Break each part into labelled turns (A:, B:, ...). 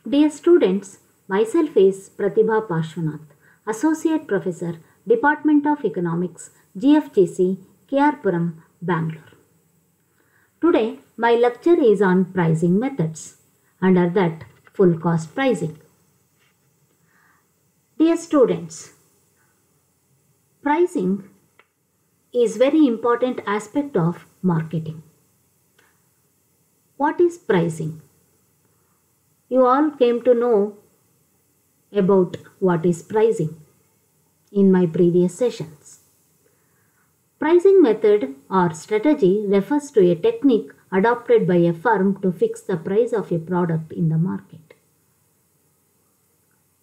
A: Dear students, myself is Pratibha Parshvanath, Associate Professor, Department of Economics, GFGC, KR Puram, Bangalore. Today, my lecture is on pricing methods, under that full cost pricing. Dear students, pricing is very important aspect of marketing. What is pricing? You all came to know about what is pricing in my previous sessions. Pricing method or strategy refers to a technique adopted by a firm to fix the price of a product in the market.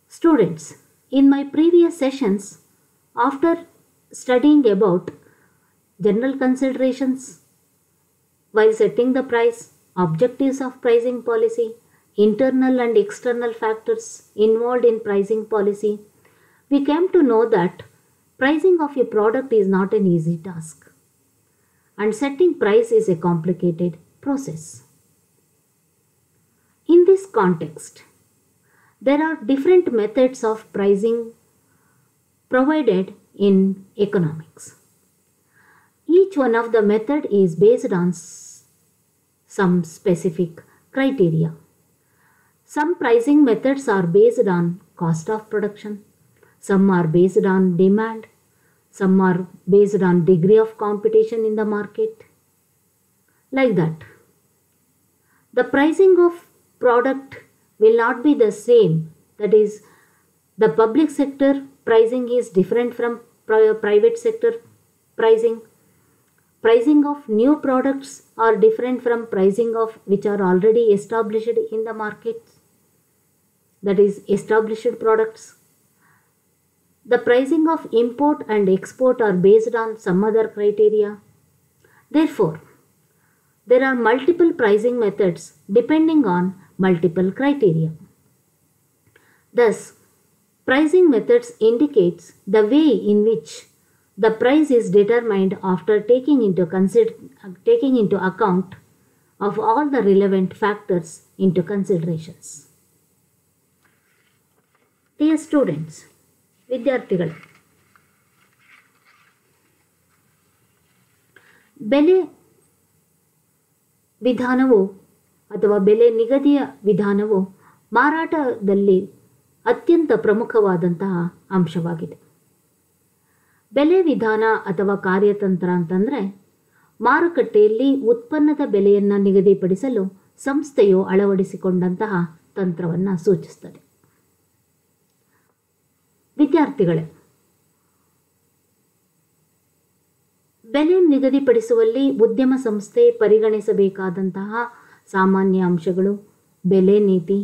A: Students, in my previous sessions, after studying about general considerations while setting the price, objectives of pricing policy, internal and external factors involved in pricing policy, we came to know that pricing of a product is not an easy task, and setting price is a complicated process. In this context, there are different methods of pricing provided in economics. Each one of the method is based on some specific criteria. Some pricing methods are based on cost of production, some are based on demand, some are based on degree of competition in the market. Like that. The pricing of product will not be the same. That is, the public sector pricing is different from private sector pricing. Pricing of new products are different from pricing of which are already established in the market. That is, established products. The pricing of import and export are based on some other criteria. Therefore, there are multiple pricing methods depending on multiple criteria. Thus, pricing methods indicates the way in which the price is determined after taking into account of all the relevant factors into considerations. Dear students, ವಿದ್ಯಾರ್ಥಿಗಳೇ, ಬೆಲೆ ವಿಧಾನವು ಅಥವಾ ಬೆಲೆ ನಿಗದಿಯ ವಿಧಾನವು ಮಾರಾಟದಲ್ಲಿ ಅತ್ಯಂತ ಪ್ರಮುಖವಾದಂತಹ ಅಂಶವಾಗಿದೆ. ಬೆಲೆ ವಿಧಾನ ಅಥವಾ ಕಾರ್ಯತಂತ್ರ ಅಂತಂದರೆ ಮಾರುಕಟ್ಟೆಯಲ್ಲಿ ಉತ್ಪನ್ನದ ಬೆಲೆಯನ್ನು ನಿಗದಿಪಡಿಸಲು ಸಂಸ್ಥೆಯು ಅಳವಡಿಸಿಕೊಂಡಂತಹ ತಂತ್ರವನ್ನು ಸೂಚಿಸುತ್ತದೆ. ವಿದ್ಯಾರ್ಥಿಗಳೇ, ಬೆಲೆ ನಿಗದಿಪಡಿಸುವಲ್ಲಿ ಉದ್ಯಮ ಸಂಸ್ಥೆ ಪರಿಗಣಿಸಬೇಕಾದಂತಹ ಸಾಮಾನ್ಯ ಅಂಶಗಳು, ಬೆಲೆ ನೀತಿ,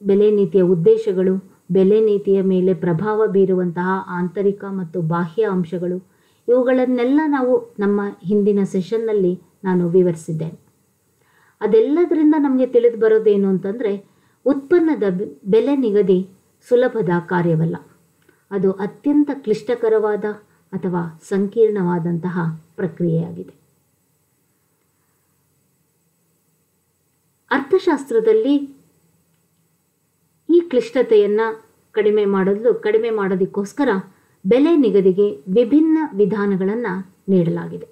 A: ಬೆಲೆ ನೀತಿಯ ಉದ್ದೇಶಗಳು, ಬೆಲೆ ನೀತಿಯ ಮೇಲೆ ಪ್ರಭಾವ ಬೀರುವಂತಹ ಆಂತರಿಕ ಮತ್ತು ಬಾಹ್ಯ ಅಂಶಗಳು, ಇವುಗಳನ್ನೆಲ್ಲ ನಾವು ನಮ್ಮ ಹಿಂದಿನ ಸೆಷನ್ನಲ್ಲಿ ನಾನು ವಿವರಿಸಿದ್ದೇನೆ. ಅದೆಲ್ಲದರಿಂದ ನಮಗೆ ತಿಳಿದು ಬರೋದೇನು ಅಂತಂದರೆ, ಉತ್ಪನ್ನದ ಬೆಲೆ ನಿಗದಿ ಸುಲಭದ ಕಾರ್ಯವಲ್ಲ. ಅದು ಅತ್ಯಂತ ಕ್ಲಿಷ್ಟಕರವಾದ ಅಥವಾ ಸಂಕೀರ್ಣವಾದಂತಹ ಪ್ರಕ್ರಿಯೆಯಾಗಿದೆ. ಅರ್ಥಶಾಸ್ತ್ರದಲ್ಲಿ ಈ ಕ್ಲಿಷ್ಟತೆಯನ್ನು ಕಡಿಮೆ ಮಾಡೋದಕ್ಕೋಸ್ಕರ ಬೆಲೆ ನಿಗದಿಗೆ ವಿಭಿನ್ನ ವಿಧಾನಗಳನ್ನು ನೀಡಲಾಗಿದೆ.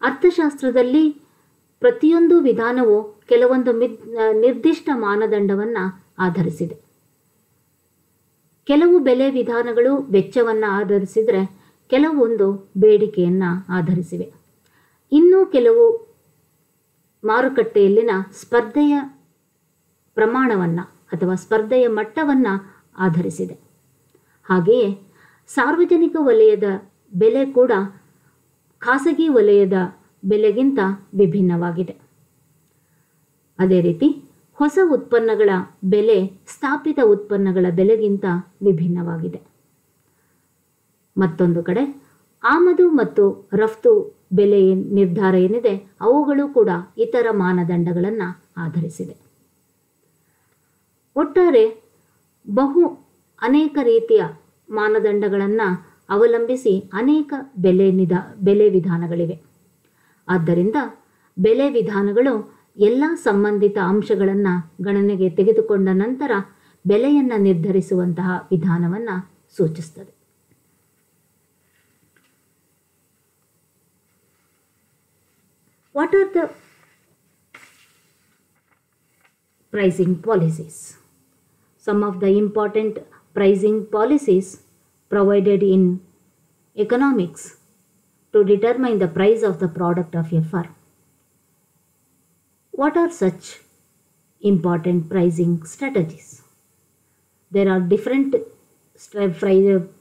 A: ಅರ್ಥಶಾಸ್ತ್ರದಲ್ಲಿ ಪ್ರತಿಯೊಂದು ವಿಧಾನವು ಕೆಲವೊಂದು ನಿರ್ದಿಷ್ಟ ಮಾನದಂಡವನ್ನು ಆಧರಿಸಿದೆ. ಕೆಲವು ಬೆಲೆ ವಿಧಾನಗಳು ವೆಚ್ಚವನ್ನು ಆಧರಿಸಿದರೆ ಕೆಲವೊಂದು ಬೇಡಿಕೆಯನ್ನು ಆಧರಿಸಿವೆ. ಇನ್ನೂ ಕೆಲವು ಮಾರುಕಟ್ಟೆಯಲ್ಲಿನ ಸ್ಪರ್ಧೆಯ ಪ್ರಮಾಣವನ್ನು ಅಥವಾ ಸ್ಪರ್ಧೆಯ ಮಟ್ಟವನ್ನು ಆಧರಿಸಿದೆ. ಹಾಗೆಯೇ ಸಾರ್ವಜನಿಕ ವಲಯದ ಬೆಲೆ ಕೂಡ ಖಾಸಗಿ ವಲಯದ ಬೆಲೆಗಿಂತ ವಿಭಿನ್ನವಾಗಿದೆ. ಅದೇ ರೀತಿ ಹೊಸ ಉತ್ಪನ್ನಗಳ ಬೆಲೆ ಸ್ಥಾಪಿತ ಉತ್ಪನ್ನಗಳ ಬೆಲೆಗಿಂತ ವಿಭಿನ್ನವಾಗಿದೆ. ಮತ್ತೊಂದು ಕಡೆ ಆಮದು ಮತ್ತು ರಫ್ತು ಬೆಲೆ ನಿರ್ಧಾರ ಏನಿದೆ ಅವುಗಳು ಕೂಡ ಇತರ ಮಾನದಂಡಗಳನ್ನು ಆಧರಿಸಿದೆ. ಒಟ್ಟಾರೆ ಅನೇಕ ರೀತಿಯ ಮಾನದಂಡಗಳನ್ನು ಅವಲಂಬಿಸಿ ಅನೇಕ ಬೆಲೆ ವಿಧಾನಗಳಿವೆ. ಆದ್ದರಿಂದ ಬೆಲೆ ವಿಧಾನಗಳು ಎಲ್ಲ ಸಂಬಂಧಿತ ಅಂಶಗಳನ್ನು ಗಣನೆಗೆ ತೆಗೆದುಕೊಂಡ ನಂತರ ಬೆಲೆಯನ್ನು ನಿರ್ಧರಿಸುವಂತಹ ವಿಧಾನವನ್ನು ಸೂಚಿಸುತ್ತದೆ. What are the pricing policies? Some of the important pricing policies provided in economics to determine the price of the product of a firm. What are such important pricing strategies? There are different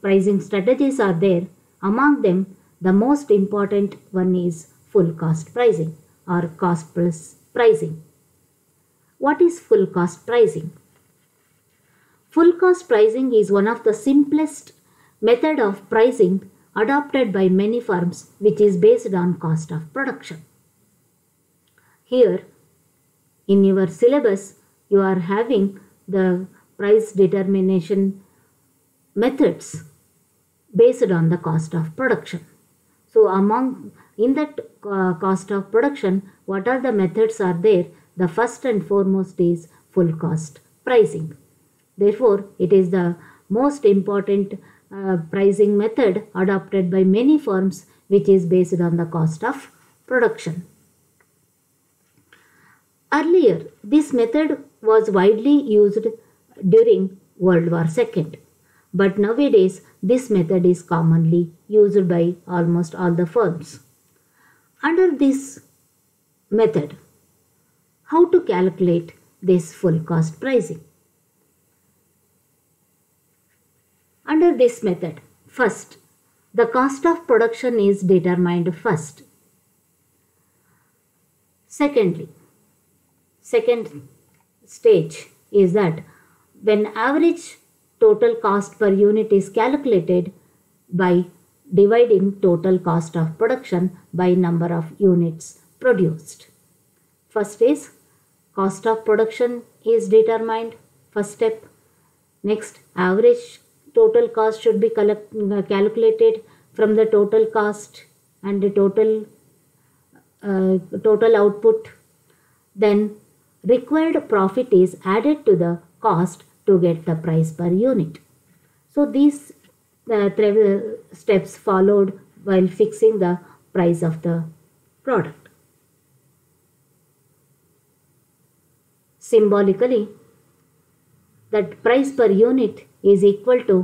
A: pricing strategies are there. Among them, the most important one is full cost pricing or cost plus pricing. What is full cost pricing? Full cost pricing is one of the simplest method of pricing adopted by many firms, which is based on cost of production. Here in your syllabus you are having the price determination methods based on the cost of production. So in that cost of production, what are the methods are there? The first and foremost is full cost pricing. Therefore, it is the most important pricing method adopted by many firms, which is based on the cost of production. Earlier, this method was widely used during World War II, but nowadays this method is commonly used by almost all the firms. Under this method, how to calculate this full cost pricing? Under this method, first, the cost of production is determined first. Second stage is that when average total cost per unit is calculated by dividing total cost of production by number of units produced. First is cost of production is determined, first step. Next, average total cost should be calculated from the total cost and the total output. Then required profit is added to the cost to get the price per unit. So these steps followed while fixing the price of the product. Symbolically, that price per unit is equal to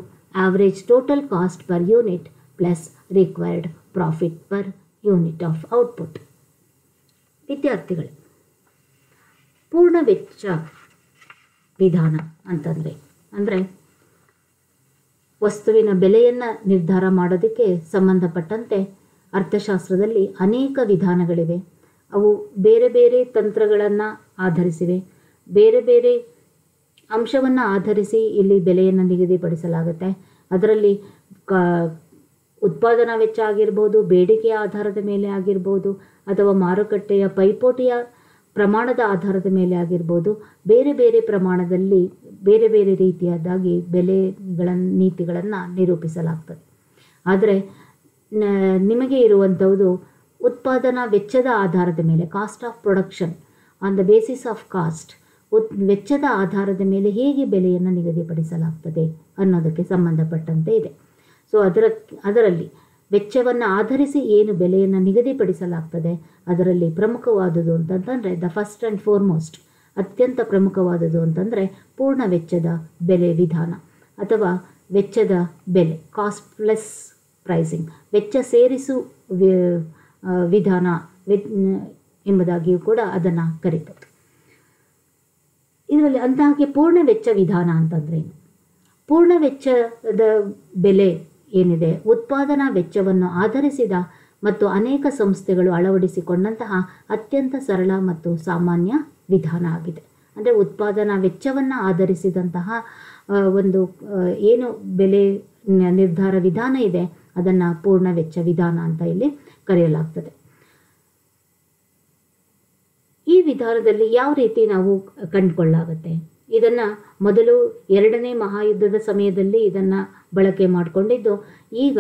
A: average total cost per unit plus required profit per unit of output. ವಿದ್ಯಾರ್ಥಿಗಳೇ, ಪೂರ್ಣ ವೆಚ್ಚ ವಿಧಾನ ಅಂದರೆ ವಸ್ತುವಿನ ಬೆಲೆಯನ್ನು ನಿರ್ಧಾರ ಮಾಡೋದಕ್ಕೆ ಸಂಬಂಧಪಟ್ಟಂತೆ ಅರ್ಥಶಾಸ್ತ್ರದಲ್ಲಿ ಅನೇಕ ವಿಧಾನಗಳಿವೆ. ಅವು ಬೇರೆ ಬೇರೆ ತಂತ್ರಗಳನ್ನು ಆಧರಿಸಿವೆ. ಬೇರೆ ಬೇರೆ ಅಂಶವನ್ನು ಆಧರಿಸಿ ಇಲ್ಲಿ ಬೆಲೆಯನ್ನು ನಿಗದಿಪಡಿಸಲಾಗುತ್ತೆ. ಅದರಲ್ಲಿ ಉತ್ಪಾದನಾ ವೆಚ್ಚ ಆಗಿರ್ಬೋದು, ಬೇಡಿಕೆಯ ಆಧಾರದ ಮೇಲೆ ಆಗಿರ್ಬೋದು, ಅಥವಾ ಮಾರುಕಟ್ಟೆಯ ಪೈಪೋಟಿಯ ಪ್ರಮಾಣದ ಆಧಾರದ ಮೇಲೆ ಆಗಿರ್ಬೋದು, ಬೇರೆ ಬೇರೆ ಪ್ರಮಾಣದಲ್ಲಿ ಬೇರೆ ಬೇರೆ ರೀತಿಯಾದಾಗಿ ಬೆಲೆಗಳ ನೀತಿಗಳನ್ನು ನಿರೂಪಿಸಲಾಗ್ತದೆ. ಆದರೆ ನಿಮಗೆ ಇರುವಂಥದ್ದು ಉತ್ಪಾದನಾ ವೆಚ್ಚದ ಆಧಾರದ ಮೇಲೆ, cost of production on the basis of cost, ವೆಚ್ಚದ ಆಧಾರದ ಮೇಲೆ ಹೇಗೆ ಬೆಲೆಯನ್ನು ನಿಗದಿಪಡಿಸಲಾಗ್ತದೆ ಅನ್ನೋದಕ್ಕೆ ಸಂಬಂಧಪಟ್ಟಂತೆ ಇದೆ. ಸೊ ಅದರಲ್ಲಿ ವೆಚ್ಚವನ್ನು ಆಧರಿಸಿ ಏನು ಬೆಲೆಯನ್ನು ನಿಗದಿಪಡಿಸಲಾಗ್ತದೆ ಅದರಲ್ಲಿ ಪ್ರಮುಖವಾದುದು ಅಂತಂದರೆ ದ ಫಸ್ಟ್ ಆ್ಯಂಡ್ ಫೋರ್ಮೋಸ್ಟ್, ಅತ್ಯಂತ ಪ್ರಮುಖವಾದುದು ಅಂತಂದರೆ ಪೂರ್ಣ ವೆಚ್ಚದ ಬೆಲೆ ವಿಧಾನ ಅಥವಾ ವೆಚ್ಚದ ಬೆಲೆ, ಕಾಸ್ಟ್ ಪ್ಲಸ್ ಪ್ರೈಸಿಂಗ್, ವೆಚ್ಚ ಸೇರಿಸು ವಿಧಾನ ಎಂಬುದಾಗಿಯೂ ಕೂಡ ಅದನ್ನು ಕರೀತಾರೆ. ಇದರಲ್ಲಿ ಅಂದಾಗೆ ಪೂರ್ಣ ವೆಚ್ಚ ವಿಧಾನ ಅಂತಂದರೆ ಏನು? ಪೂರ್ಣ ವೆಚ್ಚದ ಬೆಲೆ ಏನಿದೆ ಉತ್ಪಾದನಾ ವೆಚ್ಚವನ್ನು ಆಧರಿಸಿದ ಮತ್ತು ಅನೇಕ ಸಂಸ್ಥೆಗಳು ಅಳವಡಿಸಿಕೊಂಡಂತಹ ಅತ್ಯಂತ ಸರಳ ಮತ್ತು ಸಾಮಾನ್ಯ ವಿಧಾನ ಆಗಿದೆ. ಅಂದರೆ ಉತ್ಪಾದನಾ ವೆಚ್ಚವನ್ನು ಆಧರಿಸಿದಂತಹ ಒಂದು ಏನು ಬೆಲೆ ನಿರ್ಧಾರ ವಿಧಾನ ಇದೆ ಅದನ್ನು ಪೂರ್ಣ ವೆಚ್ಚ ವಿಧಾನ ಅಂತ ಇಲ್ಲಿ ಕರೆಯಲಾಗ್ತದೆ. ಈ ವಿಧಾನದಲ್ಲಿ ಯಾವ ರೀತಿ ನಾವು ಕಂಡುಕೊಳ್ಳಾಗುತ್ತೆ? ಇದನ್ನು ಮೊದಲು 2ನೇ ಮಹಾಯುದ್ಧದ ಸಮಯದಲ್ಲಿ ಇದನ್ನು ಬಳಕೆ ಮಾಡಿಕೊಂಡಿದ್ದು, ಈಗ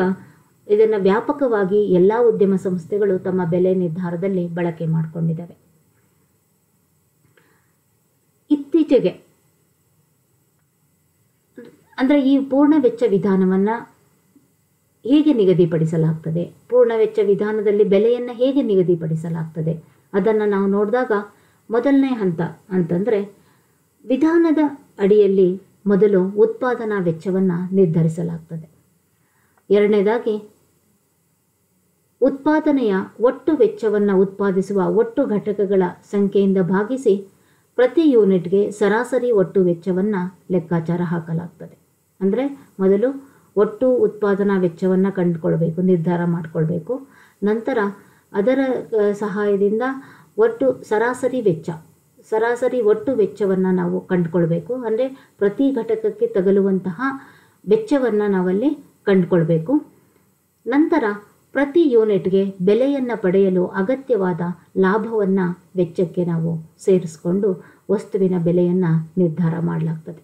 A: ಇದನ್ನು ವ್ಯಾಪಕವಾಗಿ ಎಲ್ಲ ಉದ್ಯಮ ಸಂಸ್ಥೆಗಳು ತಮ್ಮ ಬೆಲೆ ನಿರ್ಧಾರದಲ್ಲಿ ಬಳಕೆ ಮಾಡಿಕೊಂಡಿದ್ದಾವೆ. ಇತ್ತೀಚೆಗೆ ಅಂದರೆ ಈ ಪೂರ್ಣ ವೆಚ್ಚ ವಿಧಾನವನ್ನು ಹೇಗೆ ನಿಗದಿಪಡಿಸಲಾಗ್ತದೆ, ಪೂರ್ಣ ವೆಚ್ಚ ವಿಧಾನದಲ್ಲಿ ಬೆಲೆಯನ್ನು ಹೇಗೆ ನಿಗದಿಪಡಿಸಲಾಗ್ತದೆ ಅದನ್ನು ನಾವು ನೋಡಿದಾಗ ಮೊದಲನೇ ಹಂತ ಅಂತಂದರೆ ವಿಧಾನದ ಅಡಿಯಲ್ಲಿ ಮೊದಲು ಉತ್ಪಾದನಾ ವೆಚ್ಚವನ್ನು ನಿರ್ಧರಿಸಲಾಗ್ತದೆ. ಎರಡನೇದಾಗಿ ಉತ್ಪಾದನೆಯ ಒಟ್ಟು ವೆಚ್ಚವನ್ನು ಉತ್ಪಾದಿಸುವ ಒಟ್ಟು ಘಟಕಗಳ ಸಂಖ್ಯೆಯಿಂದ ಭಾಗಿಸಿ ಪ್ರತಿ ಯೂನಿಟ್ಗೆ ಸರಾಸರಿ ಒಟ್ಟು ವೆಚ್ಚವನ್ನು ಲೆಕ್ಕಾಚಾರ ಹಾಕಲಾಗ್ತದೆ. ಅಂದರೆ ಮೊದಲು ಒಟ್ಟು ಉತ್ಪಾದನಾ ವೆಚ್ಚವನ್ನು ಕಂಡುಕೊಳ್ಬೇಕು, ನಿರ್ಧಾರ ಮಾಡಿಕೊಳ್ಬೇಕು. ನಂತರ ಅದರ ಸಹಾಯದಿಂದ ಒಟ್ಟು ಸರಾಸರಿ ಒಟ್ಟು ವೆಚ್ಚವನ್ನು ನಾವು ಕಂಡುಕೊಳ್ಬೇಕು. ಅಂದರೆ ಪ್ರತಿ ಘಟಕಕ್ಕೆ ತಗಲುವಂತಹ ವೆಚ್ಚವನ್ನು ನಾವಲ್ಲಿ ಕಂಡುಕೊಳ್ಬೇಕು. ನಂತರ ಪ್ರತಿ ಯೂನಿಟ್ಗೆ ಬೆಲೆಯನ್ನು ಪಡೆಯಲು ಅಗತ್ಯವಾದ ಲಾಭವನ್ನು ವೆಚ್ಚಕ್ಕೆ ನಾವು ಸೇರಿಸಿಕೊಂಡು ವಸ್ತುವಿನ ಬೆಲೆಯನ್ನು ನಿರ್ಧಾರ ಮಾಡಲಾಗ್ತದೆ.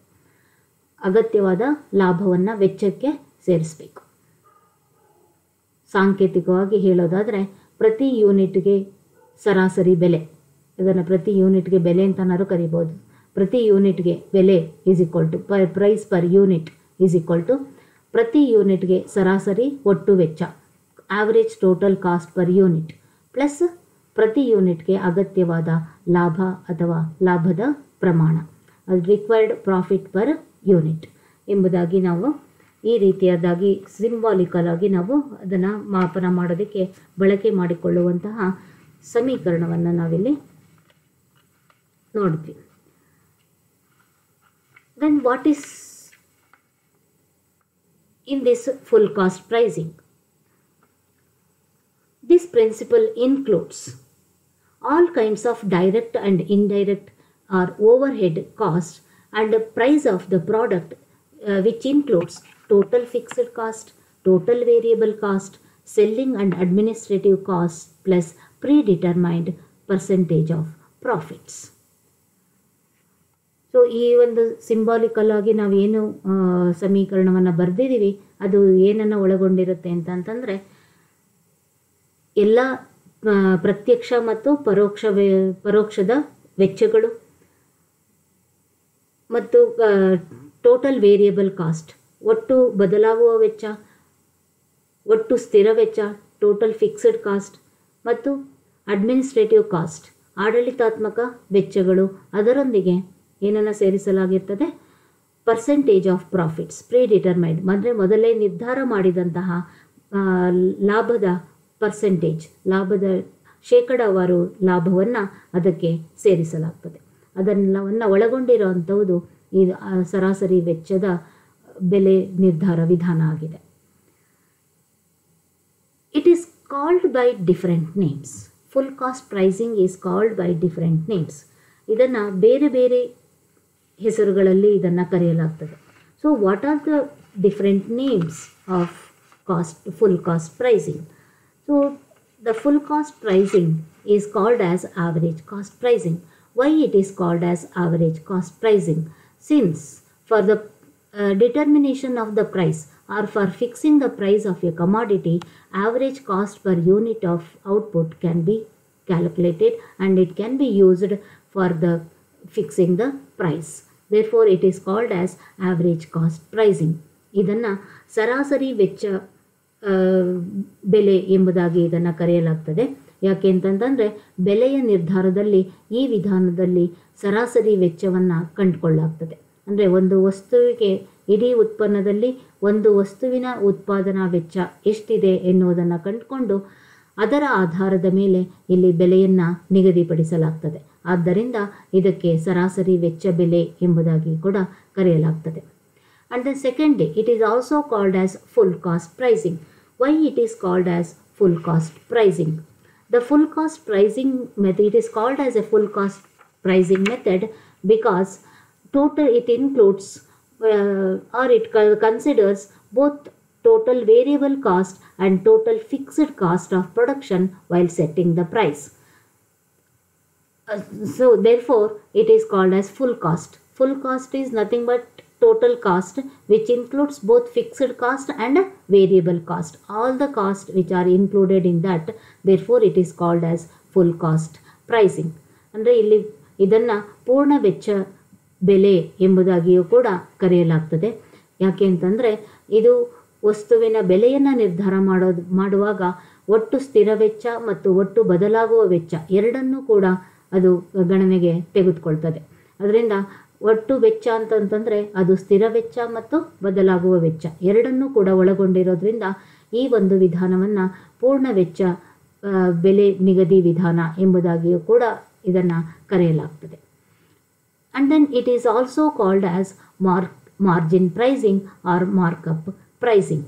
A: ಅಗತ್ಯವಾದ ಲಾಭವನ್ನು ವೆಚ್ಚಕ್ಕೆ ಸೇರಿಸಬೇಕು. ಸಾಂಕೇತಿಕವಾಗಿ ಹೇಳೋದಾದರೆ ಪ್ರತಿ ಯೂನಿಟ್ಗೆ ಸರಾಸರಿ ಬೆಲೆ, ಇದನ್ನು ಪ್ರತಿ ಯೂನಿಟ್ಗೆ ಬೆಲೆ ಅಂತನಾದ್ರು ಕರಿಬೋದು. ಪ್ರತಿ ಯೂನಿಟ್ಗೆ ಬೆಲೆ is equal to price per unit is equal to ಪ್ರತಿ ಯೂನಿಟ್ಗೆ ಸರಾಸರಿ ಒಟ್ಟು ವೆಚ್ಚ average total cost per unit plus ಪ್ರತಿ ಯೂನಿಟ್ಗೆ ಅಗತ್ಯವಾದ ಲಾಭ ಅಥವಾ ಲಾಭದ ಪ್ರಮಾಣ, ಅದು ರಿಕ್ವೈರ್ಡ್ ಪ್ರಾಫಿಟ್ ಪರ್ ಯೂನಿಟ್ ಎಂಬುದಾಗಿ ನಾವು ಈ ರೀತಿಯಾದಾಗಿ ಸಿಂಬಾಲಿಕಲ್ ಆಗಿ ನಾವು ಅದನ್ನು ಮಾಪನ ಮಾಡೋದಕ್ಕೆ ಬಳಕೆ ಮಾಡಿಕೊಳ್ಳುವಂತಹ ಸಮೀಕರಣವನ್ನು ನಾವಿಲ್ಲಿ ನೋಡ್ತೀವಿ. Then what is in this full cost pricing? This principle includes all kinds of direct and indirect or overhead cost and the price of the product, which includes total fixed cost, total variable cost, selling and administrative costs plus predetermined percentage of profits. So ಈ ಒಂದು ಸಿಂಬಾಲಿಕಲ್ ಆಗಿ ನಾವೇನು ಸಮೀಕರಣವನ್ನು ಬರೆದಿದ್ದೀವಿ ಅದು ಏನನ್ನು ಒಳಗೊಂಡಿರುತ್ತೆ ಅಂತಂತಂದರೆ ಎಲ್ಲ ಪ್ರತ್ಯಕ್ಷ ಮತ್ತು ಪರೋಕ್ಷದ ವೆಚ್ಚಗಳು ಮತ್ತು ಟೋಟಲ್ ವೇರಿಯಬಲ್ ಕಾಸ್ಟ್, ಒಟ್ಟು ಬದಲಾಗುವ ವೆಚ್ಚ, ಒಟ್ಟು ಸ್ಥಿರ ವೆಚ್ಚ, ಟೋಟಲ್ ಫಿಕ್ಸ್ಡ್ ಕಾಸ್ಟ್ ಮತ್ತು ಅಡ್ಮಿನಿಸ್ಟ್ರೇಟಿವ್ ಕಾಸ್ಟ್ ಆಡಳಿತಾತ್ಮಕ ವೆಚ್ಚಗಳು, ಅದರೊಂದಿಗೆ ಏನನ್ನು ಸೇರಿಸಲಾಗಿರ್ತದೆ ಪರ್ಸೆಂಟೇಜ್ ಆಫ್ ಪ್ರಾಫಿಟ್ಸ್ ಪ್ರೀಡಿಟರ್ಮೈನ್ಡ್, ಅಂದರೆ ಮೊದಲೇ ನಿರ್ಧಾರ ಮಾಡಿದಂತಹ ಲಾಭದ ಪರ್ಸೆಂಟೇಜ್, ಲಾಭದ ಶೇಕಡಾವಾರು ಲಾಭವನ್ನು ಅದಕ್ಕೆ ಸೇರಿಸಲಾಗ್ತದೆ. ಅದನ್ನೆಲ್ಲವನ್ನು ಒಳಗೊಂಡಿರುವಂಥದ್ದು ಈ ಸರಾಸರಿ ವೆಚ್ಚದ ಬೆಲೆ ನಿರ್ಧಾರ ವಿಧಾನ ಆಗಿದೆ. It is called by different names. Full cost pricing is called by different names. ಇದನ್ನು ಬೇರೆ ಬೇರೆ ಹೆಸರುಗಳಲ್ಲಿ ಇದನ್ನು ಕರೆಯಲಾಗ್ತದೆ. So what are the different names of full cost pricing? So the full cost pricing is called as average cost pricing. Why it is called as average cost pricing? Since for the determination of the price or for fixing the price of a commodity, average cost per unit of output can be calculated and it can be used for the fixing the price. Therefore, it is called as average cost pricing. ಇದನ್ನು ಸರಾಸರಿ ವೆಚ್ಚ ಬೆಲೆ ಎಂಬುದಾಗಿ ಇದನ್ನು ಕರೆಯಲಾಗ್ತದೆ. ಯಾಕೆ ಅಂತಂತಂದರೆ ಬೆಲೆಯ ನಿರ್ಧಾರದಲ್ಲಿ ಈ ವಿಧಾನದಲ್ಲಿ ಸರಾಸರಿ ವೆಚ್ಚವನ್ನು ಕಂಡುಕೊಳ್ಳಲಾಗ್ತದೆ. ಅಂದರೆ ಒಂದು ವಸ್ತುವಿಗೆ ಇಡೀ ಉತ್ಪನ್ನದಲ್ಲಿ ಒಂದು ವಸ್ತುವಿನ ಉತ್ಪಾದನಾ ವೆಚ್ಚ ಎಷ್ಟಿದೆ ಎನ್ನುವುದನ್ನು ಕಂಡುಕೊಂಡು ಅದರ ಆಧಾರದ ಮೇಲೆ ಇಲ್ಲಿ ಬೆಲೆಯನ್ನು ನಿಗದಿಪಡಿಸಲಾಗ್ತದೆ. ಆದ್ದರಿಂದ ಇದಕ್ಕೆ ಸರಾಸರಿ ವೆಚ್ಚ ಬೆಲೆ ಎಂಬುದಾಗಿ ಕೂಡ ಕರೆಯಲಾಗ್ತದೆ. And then secondly, it is also called as full cost pricing. Why it is called as full cost pricing? The full cost pricing method, it is called as a full cost pricing method because it includes or it considers both total variable cost and total fixed cost of production while setting the price. So therefore it is called as full cost. Full cost is nothing but total cost, which includes both fixed cost and variable cost. All the costs which are included in that, therefore it is called as full cost pricing. ಅಂದರೆ ಇಲ್ಲಿ ಇದನ್ನು ಪೂರ್ಣ ವೆಚ್ಚ ಬೆಲೆ ಎಂಬುದಾಗಿಯೂ ಕೂಡ ಕರೆಯಲಾಗ್ತದೆ. ಯಾಕೆ ಅಂತಂದರೆ ಇದು ವಸ್ತುವಿನ ಬೆಲೆಯನ್ನು ನಿರ್ಧಾರ ಮಾಡುವಾಗ ಒಟ್ಟು ಸ್ಥಿರ ವೆಚ್ಚ ಮತ್ತು ಒಟ್ಟು ಬದಲಾಗುವ ವೆಚ್ಚ ಎರಡನ್ನೂ ಕೂಡ ಅದು ಗಣನೆಗೆ ತೆಗೆದುಕೊಳ್ತದೆ. ಅದರಿಂದ ಒಟ್ಟು ವೆಚ್ಚ ಅಂತಂತಂದರೆ ಅದು ಸ್ಥಿರ ವೆಚ್ಚ ಮತ್ತು ಬದಲಾಗುವ ವೆಚ್ಚ ಎರಡನ್ನೂ ಕೂಡ ಒಳಗೊಂಡಿರೋದ್ರಿಂದ ಈ ಒಂದು ವಿಧಾನವನ್ನು ಪೂರ್ಣ ವೆಚ್ಚ ಬೆಲೆ ನಿಗದಿ ವಿಧಾನ ಎಂಬುದಾಗಿಯೂ ಕೂಡ ಇದನ್ನು ಕರೆಯಲಾಗ್ತದೆ. And then it is also called as margin pricing or markup pricing.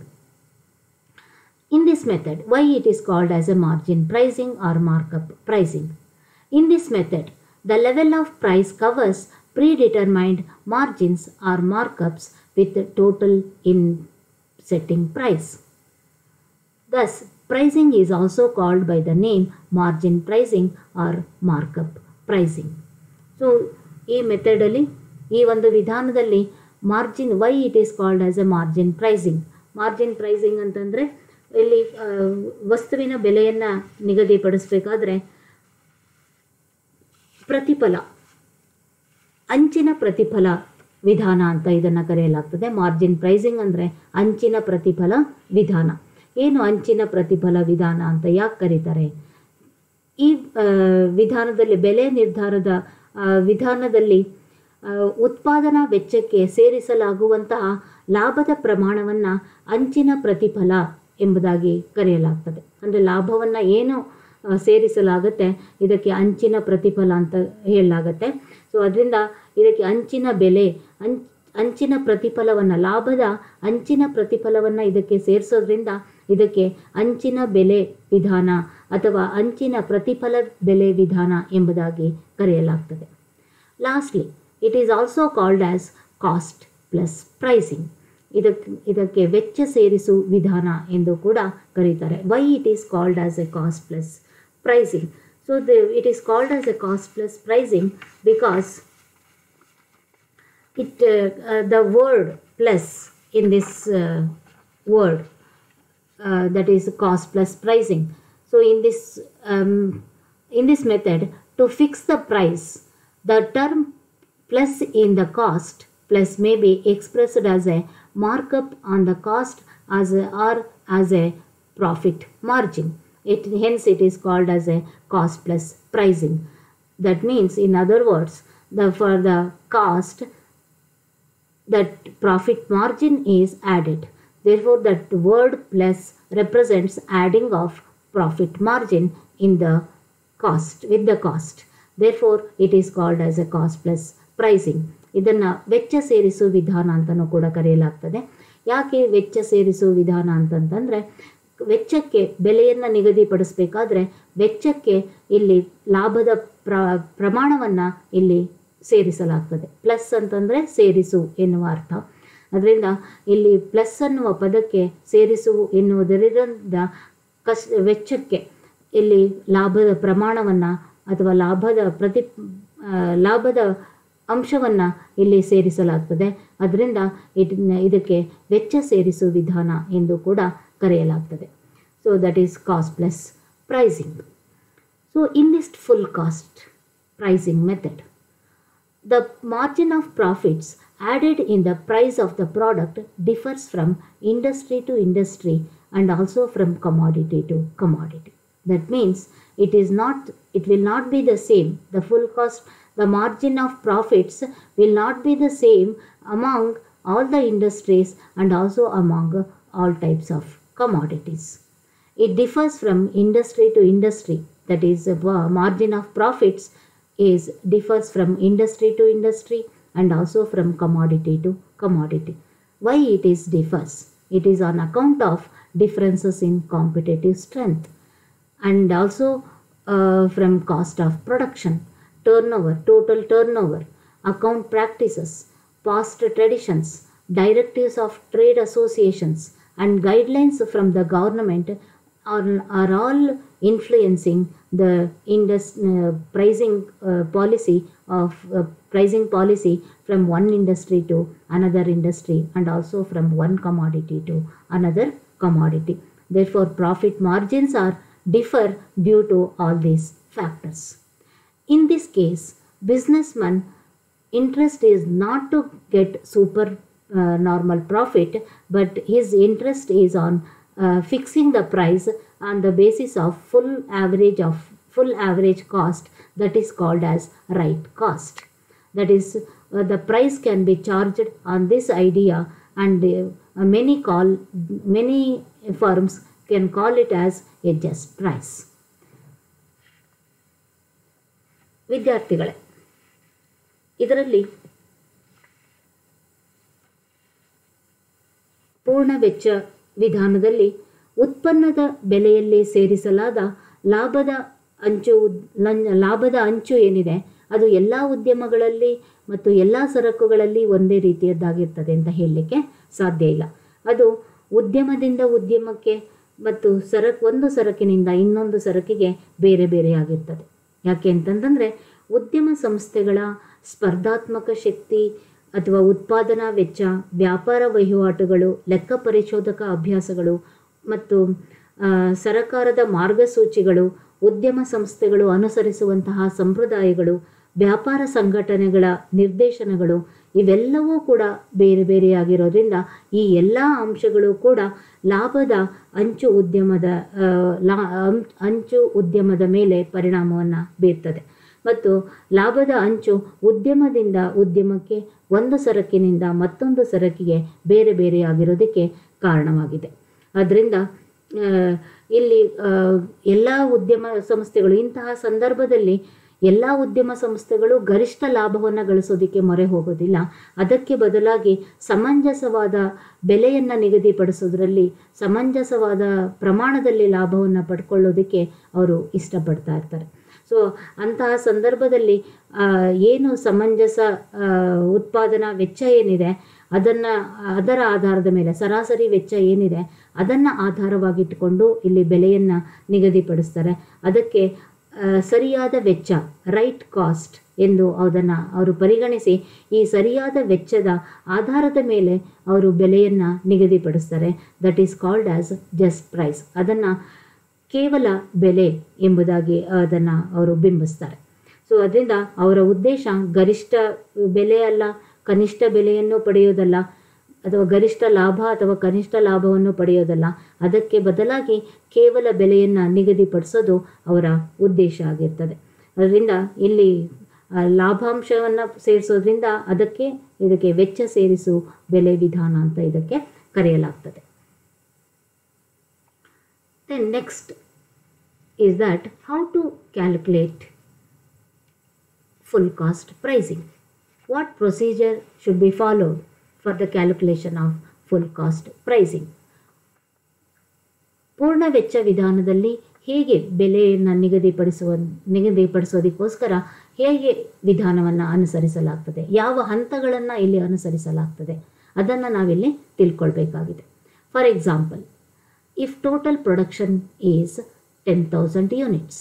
A: In this method, why it is called as a margin pricing or markup pricing? In this method, the level of price covers predetermined margins or markups with total in setting price. Thus, pricing is also called by the name margin pricing or markup pricing. So, ಈ ಮೆಥಡಲ್ಲಿ ಈ ಒಂದು ವಿಧಾನದಲ್ಲಿ margin, why it is called as A margin pricing. Margin pricing ಅಂತಂದರೆ ಇಲ್ಲಿ ವಸ್ತುವಿನ ಬೆಲೆಯನ್ನು ನಿಗದಿಪಡಿಸಬೇಕಾದ್ರೆ ಪ್ರತಿಫಲ, ಅಂಚಿನ ಪ್ರತಿಫಲ ವಿಧಾನ ಅಂತ ಇದನ್ನು ಕರೆಯಲಾಗ್ತದೆ. ಮಾರ್ಜಿನ್ ಪ್ರೈಸಿಂಗ್ ಅಂದರೆ ಅಂಚಿನ ಪ್ರತಿಫಲ ವಿಧಾನ. ಏನು ಅಂಚಿನ ಪ್ರತಿಫಲ ವಿಧಾನ ಅಂತ ಯಾಕೆ ಕರೀತಾರೆ? ಈ ವಿಧಾನದಲ್ಲಿ ಬೆಲೆ ನಿರ್ಧಾರದ ವಿಧಾನದಲ್ಲಿ ಉತ್ಪಾದನಾ ವೆಚ್ಚಕ್ಕೆ ಸೇರಿಸಲಾಗುವಂತಹ ಲಾಭದ ಪ್ರಮಾಣವನ್ನು ಅಂಚಿನ ಪ್ರತಿಫಲ ಎಂಬುದಾಗಿ ಕರೆಯಲಾಗ್ತದೆ. ಅಂದರೆ ಲಾಭವನ್ನು ಏನು ಸೇರಿಸಲಾಗುತ್ತೆ ಇದಕ್ಕೆ ಅಂಚಿನ ಪ್ರತಿಫಲ ಅಂತ ಹೇಳಲಾಗತ್ತೆ. ಸೊ ಅದರಿಂದ ಇದಕ್ಕೆ ಅಂಚಿನ ಬೆಲೆ, ಅಂಚಿನ ಪ್ರತಿಫಲವನ್ನು, ಲಾಭದ ಅಂಚಿನ ಪ್ರತಿಫಲವನ್ನು ಇದಕ್ಕೆ ಸೇರಿಸೋದ್ರಿಂದ ಇದಕ್ಕೆ ಅಂಚಿನ ಬೆಲೆ ವಿಧಾನ ಅಥವಾ ಅಂಚಿನ ಪ್ರತಿಫಲ ಬೆಲೆ ವಿಧಾನ ಎಂಬುದಾಗಿ ಕರೆಯಲಾಗ್ತದೆ. Lastly, it is also called as cost plus pricing. ಇದಕ್ಕೆ ವೆಚ್ಚ ಸೇರಿಸು ವಿಧಾನ ಎಂದು ಕೂಡ ಕರೀತಾರೆ. Why it is called as A cost plus pricing? So it is called as a cost plus pricing because the word plus in this word that is cost plus pricing. So in this method, to fix the price, the term plus in the cost plus may be expressed as a markup on the cost or as a profit margin. Hence it is called as a cost plus pricing. That means, in other words, for the cost, that profit margin is added. Therefore, that word plus represents adding of profit margin in the cost, with the cost. Therefore, it is called as a cost plus pricing. ಇದನ್ನು ವೆಚ್ಚ ಸೇರಿಸು ವಿಧಾನ ಅಂತಲೂ ಕೂಡ ಕರೆಯಲಾಗ್ತದೆ. ಯಾಕೆ ವೆಚ್ಚ ಸೇರಿಸು ವಿಧಾನ ಅಂತಂತಂದರೆ, ವೆಚ್ಚಕ್ಕೆ ಬೆಲೆಯನ್ನು ನಿಗದಿಪಡಿಸಬೇಕಾದ್ರೆ ವೆಚ್ಚಕ್ಕೆ ಇಲ್ಲಿ ಲಾಭದ ಪ್ರಮಾಣವನ್ನು ಇಲ್ಲಿ ಸೇರಿಸಲಾಗ್ತದೆ. ಪ್ಲಸ್ ಅಂತಂದರೆ ಸೇರಿಸು ಎನ್ನುವ ಅರ್ಥ. ಅದರಿಂದ ಇಲ್ಲಿ ಪ್ಲಸ್ ಅನ್ನುವ ಪದಕ್ಕೆ ಸೇರಿಸು ಎನ್ನುವುದರಿಂದ ವೆಚ್ಚಕ್ಕೆ ಇಲ್ಲಿ ಲಾಭದ ಪ್ರಮಾಣವನ್ನು ಅಥವಾ ಲಾಭದ ಅಂಶವನ್ನು ಇಲ್ಲಿ ಸೇರಿಸಲಾಗ್ತದೆ. ಅದರಿಂದ ಇದಕ್ಕೆ ವೆಚ್ಚ ಸೇರಿಸು ವಿಧಾನ ಎಂದು ಕೂಡ ಕರೆಯಲಾಗ್ತದೆ. So that is cost plus pricing. So in this full cost pricing method, the margin of profits added in the price of the product differs from industry to industry and also from commodity to commodity. That means it will not be the same. The full cost, the margin of profits will not be the same among all the industries and also among all types of commodities. It differs from industry to industry. That is, margin of profits differs from industry to industry and also from commodity to commodity. Why it differs? It is on account of differences in competitive strength and also from cost of production, turnover, total turnover, account practices, past traditions, directives of trade associations and guidelines from the government are all influencing the pricing policy from one industry to another industry, and also from one commodity to another commodity. Therefore, profit margins differ due to all these factors. In this case, businessman interest is not to get super normal profit, but his interest is on fixing the price on the basis of full average cost, that is called as right cost. That is, the price can be charged on this idea, and many firms can call it as a just price. ವಿದ್ಯಾರ್ಥಿಗಳೇ, ಇದರಲ್ಲಿ ಪೂರ್ಣ ವೆಚ್ಚ ವಿಧಾನದಲ್ಲಿ ಉತ್ಪನ್ನದ ಬೆಲೆಯಲ್ಲಿ ಸೇರಿಸಲಾದ ಲಾಭದ ಅಂಚು ಏನಿದೆ ಅದು ಎಲ್ಲ ಉದ್ಯಮಗಳಲ್ಲಿ ಮತ್ತು ಎಲ್ಲ ಸರಕುಗಳಲ್ಲಿ ಒಂದೇ ರೀತಿಯದ್ದಾಗಿರ್ತದೆ ಅಂತ ಹೇಳಲಿಕ್ಕೆ ಸಾಧ್ಯ ಇಲ್ಲ. ಅದು ಉದ್ಯಮದಿಂದ ಉದ್ಯಮಕ್ಕೆ ಮತ್ತು ಒಂದು ಸರಕಿನಿಂದ ಇನ್ನೊಂದು ಸರಕಿಗೆ ಬೇರೆ ಬೇರೆಯಾಗಿರ್ತದೆ. ಯಾಕೆ ಅಂತಂತಂದರೆ, ಉದ್ಯಮ ಸಂಸ್ಥೆಗಳ ಸ್ಪರ್ಧಾತ್ಮಕ ಶಕ್ತಿ ಅಥವಾ ಉತ್ಪಾದನಾ ವೆಚ್ಚ, ವ್ಯಾಪಾರ ವಹಿವಾಟುಗಳು, ಲೆಕ್ಕ ಪರಿಶೋಧಕ ಅಭ್ಯಾಸಗಳು ಮತ್ತು ಸರಕಾರದ ಮಾರ್ಗಸೂಚಿಗಳು, ಉದ್ಯಮ ಸಂಸ್ಥೆಗಳು ಅನುಸರಿಸುವಂತಹ ಸಂಪ್ರದಾಯಗಳು, ವ್ಯಾಪಾರ ಸಂಘಟನೆಗಳ ನಿರ್ದೇಶನಗಳು, ಇವೆಲ್ಲವೂ ಕೂಡ ಬೇರೆ ಬೇರೆಯಾಗಿರೋದ್ರಿಂದ ಈ ಎಲ್ಲ ಅಂಶಗಳು ಕೂಡ ಲಾಭದ ಅಂಚು ಉದ್ಯಮದ ಮೇಲೆ ಪರಿಣಾಮವನ್ನು ಬೀರ್ತದೆ. ಮತ್ತು ಲಾಭದ ಅಂಚು ಉದ್ಯಮದಿಂದ ಉದ್ಯಮಕ್ಕೆ, ಒಂದು ಸರಕಿನಿಂದ ಮತ್ತೊಂದು ಸರಕಿಗೆ ಬೇರೆ ಬೇರೆಯಾಗಿರೋದಕ್ಕೆ ಕಾರಣವಾಗಿದೆ. ಆದ್ದರಿಂದ ಇಲ್ಲಿ ಎಲ್ಲ ಉದ್ಯಮ ಸಂಸ್ಥೆಗಳು, ಇಂತಹ ಸಂದರ್ಭದಲ್ಲಿ ಎಲ್ಲ ಉದ್ಯಮ ಸಂಸ್ಥೆಗಳು ಗರಿಷ್ಠ ಲಾಭವನ್ನು ಗಳಿಸೋದಕ್ಕೆ ಮೊರೆ ಹೋಗೋದಿಲ್ಲ. ಅದಕ್ಕೆ ಬದಲಾಗಿ ಸಮಂಜಸವಾದ ಬೆಲೆಯನ್ನು ನಿಗದಿಪಡಿಸೋದ್ರಲ್ಲಿ, ಸಮಂಜಸವಾದ ಪ್ರಮಾಣದಲ್ಲಿ ಲಾಭವನ್ನು ಪಡ್ಕೊಳ್ಳೋದಕ್ಕೆ ಅವರು ಇಷ್ಟಪಡ್ತಾ ಇರ್ತಾರೆ. ಸೊ ಅಂತಹ ಸಂದರ್ಭದಲ್ಲಿ ಏನು ಸಮಂಜಸ ಉತ್ಪಾದನಾ ವೆಚ್ಚ ಏನಿದೆ ಅದರ ಆಧಾರದ ಮೇಲೆ, ಸರಾಸರಿ ವೆಚ್ಚ ಏನಿದೆ ಅದನ್ನು ಆಧಾರವಾಗಿಟ್ಟುಕೊಂಡು ಇಲ್ಲಿ ಬೆಲೆಯನ್ನು ನಿಗದಿಪಡಿಸ್ತಾರೆ. ಅದಕ್ಕೆ ಸರಿಯಾದ ವೆಚ್ಚ, ರೈಟ್ ಕಾಸ್ಟ್ ಎಂದು ಅವರು ಪರಿಗಣಿಸಿ ಈ ಸರಿಯಾದ ವೆಚ್ಚದ ಆಧಾರದ ಮೇಲೆ ಅವರು ಬೆಲೆಯನ್ನು ನಿಗದಿಪಡಿಸ್ತಾರೆ. That is called as just price. ಅದನ್ನು ಕೇವಲ ಬೆಲೆ ಎಂಬುದಾಗಿ ಅವರು ಬಿಂಬಿಸ್ತಾರೆ. ಸೊ ಅದರಿಂದ ಅವರ ಉದ್ದೇಶ ಗರಿಷ್ಠ ಬೆಲೆ ಅಲ್ಲ, ಕನಿಷ್ಠ ಬೆಲೆಯನ್ನು ಪಡೆಯೋದಲ್ಲ, ಅಥವಾ ಗರಿಷ್ಠ ಲಾಭ ಅಥವಾ ಕನಿಷ್ಠ ಲಾಭವನ್ನು ಪಡೆಯೋದಲ್ಲ. ಅದಕ್ಕೆ ಬದಲಾಗಿ ಕೇವಲ ಬೆಲೆಯನ್ನು ನಿಗದಿಪಡಿಸೋದು ಅವರ ಉದ್ದೇಶ ಆಗಿರ್ತದೆ. ಅದರಿಂದ ಇಲ್ಲಿ ಲಾಭಾಂಶವನ್ನು ಸೇರಿಸೋದ್ರಿಂದ ಇದಕ್ಕೆ ವೆಚ್ಚ ಸೇರಿಸು ಬೆಲೆ ವಿಧಾನ ಅಂತ ಇದಕ್ಕೆ ಕರೆಯಲಾಗ್ತದೆ. Then next is that how to calculate full cost pricing. What procedure should be followed for the calculation of full cost pricing? ಪೂರ್ಣ ವೆಚ್ಚ ವಿಧಾನದಲ್ಲಿ ಹೇಗೆ ಬೆಲೆಯನ್ನು ನಿಗದಿಪಡಿಸೋದಕ್ಕೋಸ್ಕರ ಹೇಗೆ ವಿಧಾನವನ್ನು ಅನುಸರಿಸಲಾಗ್ತದೆ, ಯಾವ ಹಂತಗಳನ್ನು ಇಲ್ಲಿ ಅನುಸರಿಸಲಾಗ್ತದೆ ಅದನ್ನು ನಾವಿಲ್ಲಿ ತಿಳ್ಕೊಳ್ಬೇಕಾಗಿದೆ. For example, if total production is 10,000 units,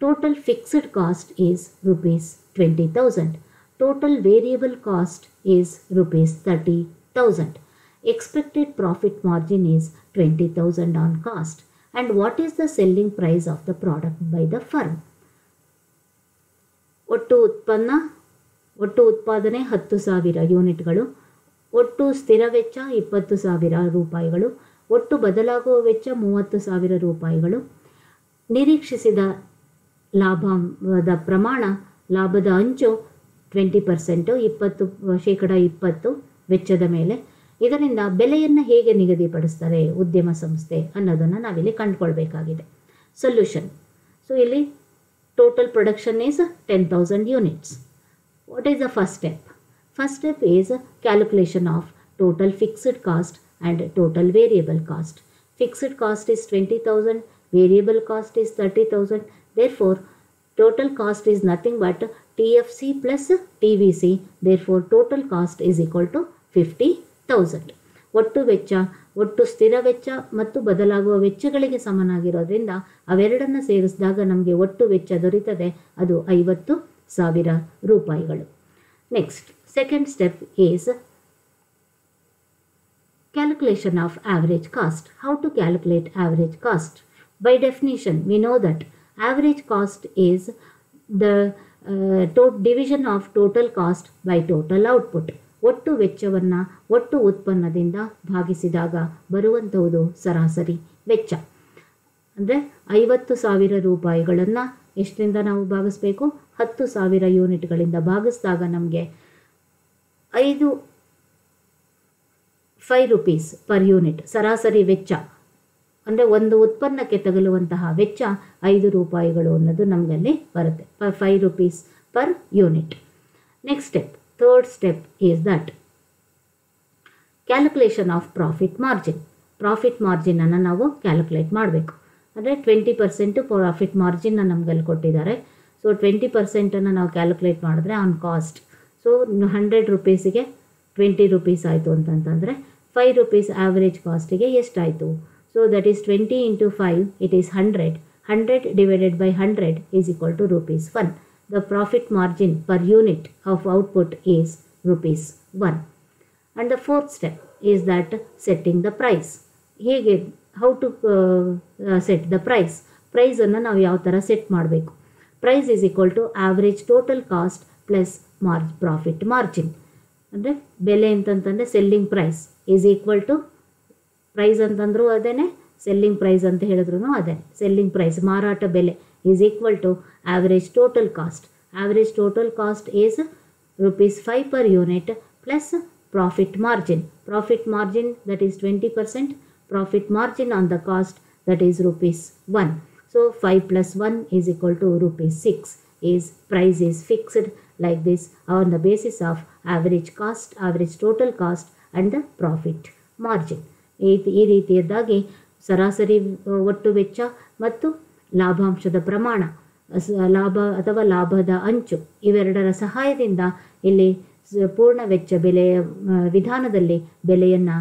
A: total fixed cost is rupees 20,000, total variable cost is rupees 30,000, expected profit margin is 20,000 on cost, and what is the selling price of the product by the firm? ಒಟ್ಟು ಉತ್ಪಾದನೆ 10,000 ಯೂನಿಟ್ಗಳು, ಒಟ್ಟು ಸ್ಥಿರ ವೆಚ್ಚ 20,000 ರೂಪಾಯಿಗಳು, ಒಟ್ಟು ಬದಲಾಗುವ ವೆಚ್ಚ 30,000 ರೂಪಾಯಿಗಳು, ನಿರೀಕ್ಷಿಸಿದ ಲಾಭದ ಪ್ರಮಾಣ, ಲಾಭದ ಅಂಚು 20%, 20% ವೆಚ್ಚದ ಮೇಲೆ. ಇದರಿಂದ ಬೆಲೆಯನ್ನು ಹೇಗೆ ನಿಗದಿಪಡಿಸ್ತಾರೆ ಉದ್ಯಮ ಸಂಸ್ಥೆ ಅನ್ನೋದನ್ನು ನಾವಿಲ್ಲಿ ಕಂಡುಕೊಳ್ಬೇಕಾಗಿದೆ. ಸೊಲ್ಯೂಷನ್. ಸೊ ಇಲ್ಲಿ total production is 10,000 units. What is the first step? First step is calculation of total fixed cost and total variable cost. Fixed cost is 20,000, variable cost is 30,000. Therefore, total cost is nothing but TFC plus TVC. Therefore, total cost is equal to 50,000. ಒಟ್ಟು ವೆಚ್ಚ ಒಟ್ಟು ಸ್ಥಿರ ವೆಚ್ಚ ಮತ್ತು ಬದಲಾಗುವ ವೆಚ್ಚಗಳಿಗೆ ಸಮನಾಗಿರೋದ್ರಿಂದ ಅವೆರಡನ್ನು ಸೇರಿಸಿದಾಗ ನಮಗೆ ಒಟ್ಟು ವೆಚ್ಚ ದೊರೀತದೆ, ಅದು 50,000 ರೂಪಾಯಿಗಳು. Next second step is calculation of average cost. How to calculate average cost? By definition, we know that average cost is the division of total cost by total output. ಒಟ್ಟು ವೆಚ್ಚವನ್ನು ಒಟ್ಟು ಉತ್ಪನ್ನದಿಂದ ಭಾಗಿಸಿದಾಗ ಬರುವಂಥದ್ದು ಸರಾಸರಿ ವೆಚ್ಚ. ಅಂದರೆ 50,000 ರೂಪಾಯಿಗಳನ್ನು ಎಷ್ಟರಿಂದ ನಾವು ಭಾಗಿಸ್ಬೇಕು? 10,000 ಯೂನಿಟ್ಗಳಿಂದ ಭಾಗಿಸಿದಾಗ ನಮಗೆ 5 ರೂಪೀಸ್ ಪರ್ ಯೂನಿಟ್ ಸರಾಸರಿ ವೆಚ್ಚ, ಅಂದರೆ ಒಂದು ಉತ್ಪನ್ನಕ್ಕೆ ತಗಲುವಂತಹ ವೆಚ್ಚ 5 ರೂಪಾಯಿಗಳು ಅನ್ನೋದು ನಮಗಲ್ಲಿ ಬರುತ್ತೆ, 5 rupees per unit. Next step, third step is that calculation of profit margin. Profit ಮಾರ್ಜಿನನ್ನು ನಾವು ಕ್ಯಾಲ್ಕುಲೇಟ್ ಮಾಡಬೇಕು. ಅಂದರೆ 20% ಪ್ರಾಫಿಟ್ ಮಾರ್ಜಿನ್ನ ನಮಗಲ್ಲಿ ಕೊಟ್ಟಿದ್ದಾರೆ. ಸೊ 20%ಅನ್ನು ನಾವು ಕ್ಯಾಲ್ಕುಲೇಟ್ ಮಾಡಿದ್ರೆ ಆನ್ ಕಾಸ್ಟ್, ಸೊ 100 ರೂಪೀಸಿಗೆ 20 ರೂಪೀಸ್ ಆಯಿತು ಅಂತಂತಂದರೆ 5 ರೂಪೀಸ್ ಆ್ಯಾವ್ರೇಜ್ ಕಾಸ್ಟಿಗೆ ಎಷ್ಟಾಯಿತು? So that is 20 into 5, it is 100. 100 divided by 100 is equal to ₹1. The profit margin per unit of output is ₹1. And the fourth step is that setting the price. ಹೇಗೆ, how to set the price? ಪ್ರೈಸನ್ನು ನಾವು ಯಾವ ಥರ set ಮಾಡಬೇಕು? Price is equal to average total cost plus profit margin. ಅಂದರೆ ಬೆಲೆ ಅಂತಂತಂದರೆ selling price is equal to price ಅಂತಂದ್ರೂ ಅದೇ, ಸೆಲ್ಲಿಂಗ್ ಪ್ರೈಸ್ ಅಂತ ಹೇಳಿದ್ರು ಅದೇ. ಸೆಲ್ಲಿಂಗ್ ಪ್ರೈಸ್ ಮಾರಾಟ ಬೆಲೆ is equal to average total cost. Average total cost is ₹5 per unit plus profit margin. Profit margin that is 20%. Profit margin on the cost that is ₹1. So 5 plus 1 is equal to ₹6. Price is fixed like this on the basis of average cost, average total cost and the profit margin. ಈ ರೀತಿಯದ್ದಾಗಿ ಸರಾಸರಿ ಒಟ್ಟು ವೆಚ್ಚ ಮತ್ತು ಲಾಭಾಂಶದ ಪ್ರಮಾಣ, ಲಾಭ ಅಥವಾ ಲಾಭದ ಅಂಚು, ಇವೆರಡರ ಸಹಾಯದಿಂದ ಇಲ್ಲಿ ಪೂರ್ಣ ವೆಚ್ಚ ಬೆಲೆಯ ವಿಧಾನದಲ್ಲಿ ಬೆಲೆಯನ್ನು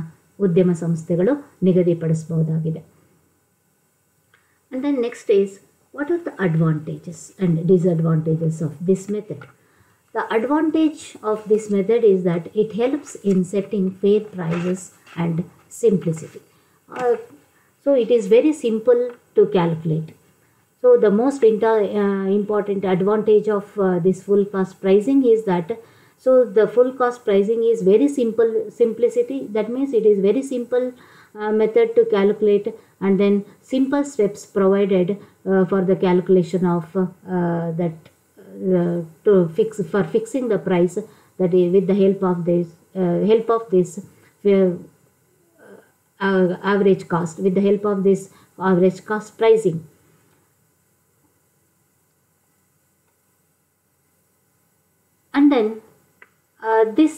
A: ಉದ್ಯಮ ಸಂಸ್ಥೆಗಳು ನಿಗದಿಪಡಿಸಬಹುದಾಗಿದೆ. And then next is, what are the advantages and disadvantages of this method? The advantage of this method is that it helps in setting fair prices and simplicity. So it is very simple to calculate. So the most important advantage of this full cost pricing is that, so the full cost pricing is very simple, simplicity. That means it is very simple method to calculate, and then simple steps provided for the calculation of fixing the price, that is with the help of this average cost, with the help of this average cost pricing. And then this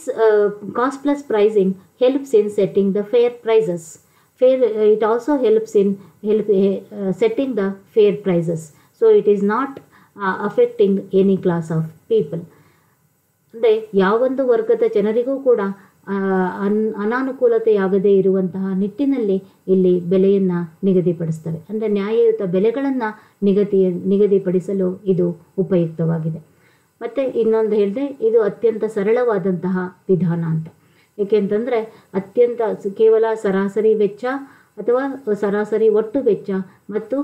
A: cost plus pricing helps in setting the fair prices. It also helps in setting the fair prices. So it is not affecting any class of people. ಅಂದರೆ ಯಾವೊಂದು ವರ್ಗದ ಜನರಿಗೂ ಕೂಡ ಅನಾನುಕೂಲತೆಯಾಗದೇ ಇರುವಂತಹ ನಿಟ್ಟಿನಲ್ಲಿ ಇಲ್ಲಿ ಬೆಲೆಯನ್ನು ನಿಗದಿಪಡಿಸ್ತವೆ. ಅಂದರೆ ನ್ಯಾಯಯುತ ಬೆಲೆಗಳನ್ನು ನಿಗದಿಪಡಿಸಲು ಇದು ಉಪಯುಕ್ತವಾಗಿದೆ. ಮತ್ತು ಇನ್ನೊಂದು ಹೇಳಿದೆ, ಇದು ಅತ್ಯಂತ ಸರಳವಾದಂತಹ ವಿಧಾನ ಅಂತ. ಏಕೆಂತಂದರೆ ಅತ್ಯಂತ ಕೇವಲ ಸರಾಸರಿ ವೆಚ್ಚ ಅಥವಾ ಸರಾಸರಿ ಒಟ್ಟು ವೆಚ್ಚ ಮತ್ತು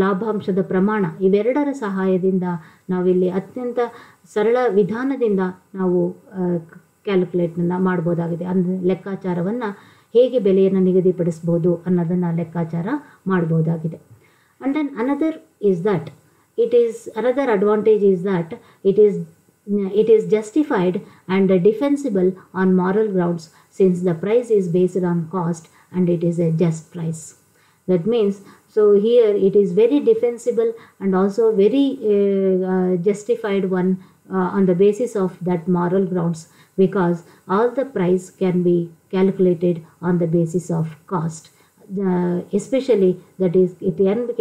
A: ಲಾಭಾಂಶದ ಪ್ರಮಾಣ, ಇವೆರಡರ ಸಹಾಯದಿಂದ ನಾವಿಲ್ಲಿ ಅತ್ಯಂತ ಸರಳ ವಿಧಾನದಿಂದ ನಾವು ಕ್ಯಾಲ್ಕುಲೇಟನ್ನು ಮಾಡ್ಬೋದಾಗಿದೆ. ಅಂದರೆ ಲೆಕ್ಕಾಚಾರವನ್ನು ಹೇಗೆ ಬೆಲೆಯನ್ನು ನಿಗದಿಪಡಿಸ್ಬೋದು ಅನ್ನೋದನ್ನು ಲೆಕ್ಕಾಚಾರ ಮಾಡ್ಬೋದಾಗಿದೆ. And then another advantage is that it is justified and defensible on moral grounds, since the price is based on cost and it is a just price. That means, so here it is very defensible and also very justified one on the basis of that moral grounds, because all the price can be calculated on the basis of cost. Especially that is, it can be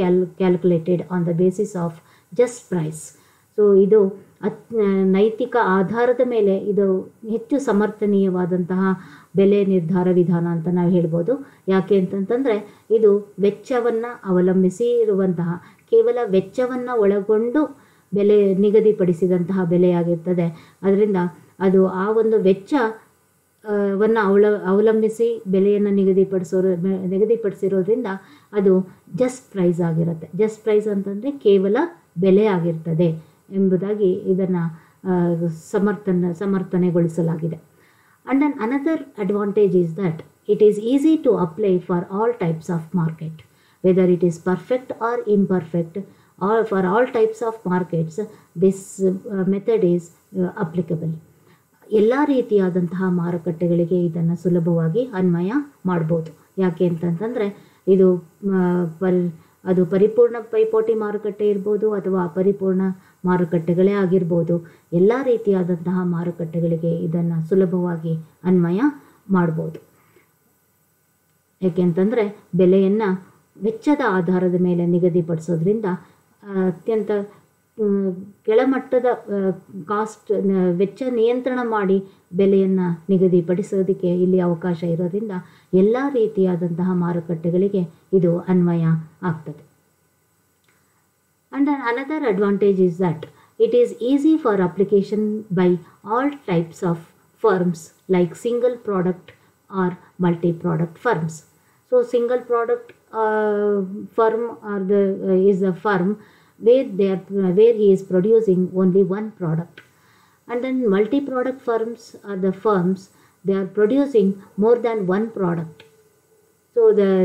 A: calculated on the basis of just price. So ಇದು ನೈತಿಕ ಆಧಾರದ ಮೇಲೆ ಇದು ಹೆಚ್ಚು ಸಮರ್ಥನೀಯವಾದಂತಹ ಬೆಲೆ ನಿರ್ಧಾರ ವಿಧಾನ ಅಂತ ನಾವು ಹೇಳ್ಬೋದು. ಯಾಕೆ ಅಂತಂತಂದರೆ ಇದು ವೆಚ್ಚವನ್ನು ಅವಲಂಬಿಸಿ ಇರುವಂತಹ, ಕೇವಲ ವೆಚ್ಚವನ್ನು ಒಳಗೊಂಡು ಬೆಲೆ ನಿಗದಿಪಡಿಸಿದಂತಹ ಬೆಲೆಯಾಗಿರ್ತದೆ. ಅದರಿಂದ ಅದು ಆ ಒಂದು ವೆಚ್ಚವನ್ನು ಅವಲಂಬಿಸಿ ಬೆಲೆಯನ್ನು ನಿಗದಿಪಡಿಸಿರೋದ್ರಿಂದ ಅದು ಜಸ್ಟ್ ಪ್ರೈಸ್ ಆಗಿರುತ್ತೆ. ಜಸ್ಟ್ ಪ್ರೈಸ್ ಅಂತಂದರೆ ಕೇವಲ ಬೆಲೆ ಆಗಿರ್ತದೆ ಎಂಬುದಾಗಿ ಇದನ್ನು ಸಮರ್ಥನೆಗೊಳಿಸಲಾಗಿದೆ. And then another advantage is that it is easy to apply for all types of market, whether it is perfect or imperfect, or for all types of markets this method is applicable. ಎಲ್ಲ ರೀತಿಯಾದಂತಹ ಮಾರುಕಟ್ಟೆಗಳಿಗೆ ಇದನ್ನು ಸುಲಭವಾಗಿ ಅನ್ವಯ ಮಾಡ್ಬೋದು. ಯಾಕೆ ಅಂತಂತಂದರೆ ಇದು ಅದು ಪರಿಪೂರ್ಣ ಪೈಪೋಟಿ ಮಾರುಕಟ್ಟೆ ಇರ್ಬೋದು ಅಥವಾ ಅಪರಿಪೂರ್ಣ ಮಾರುಕಟ್ಟೆಗಳೇ ಆಗಿರ್ಬೋದು. ಎಲ್ಲ ರೀತಿಯಾದಂತಹ ಮಾರುಕಟ್ಟೆಗಳಿಗೆ ಇದನ್ನು ಸುಲಭವಾಗಿ ಅನ್ವಯ ಮಾಡ್ಬೋದು. ಏಕೆಂತಂದರೆ ಬೆಲೆಯನ್ನು ವೆಚ್ಚದ ಆಧಾರದ ಮೇಲೆ ನಿಗದಿಪಡಿಸೋದ್ರಿಂದ ಅತ್ಯಂತ ಕೆಳಮಟ್ಟದ ಕಾಸ್ಟ್ ವೆಚ್ಚ ನಿಯಂತ್ರಣ ಮಾಡಿ ಬೆಲೆಯನ್ನು ನಿಗದಿಪಡಿಸೋದಕ್ಕೆ ಇಲ್ಲಿ ಅವಕಾಶ ಇರೋದ್ರಿಂದ ಎಲ್ಲ ರೀತಿಯಾದಂತಹ ಮಾರುಕಟ್ಟೆಗಳಿಗೆ ಇದು ಅನ್ವಯ ಆಗ್ತದೆ. And then another advantage is that it is easy for application by all types of firms like single product or multi-product firms. So single product firm is a firm where he is producing only one product. And then multi-product firms are the firms they are producing more than one product. So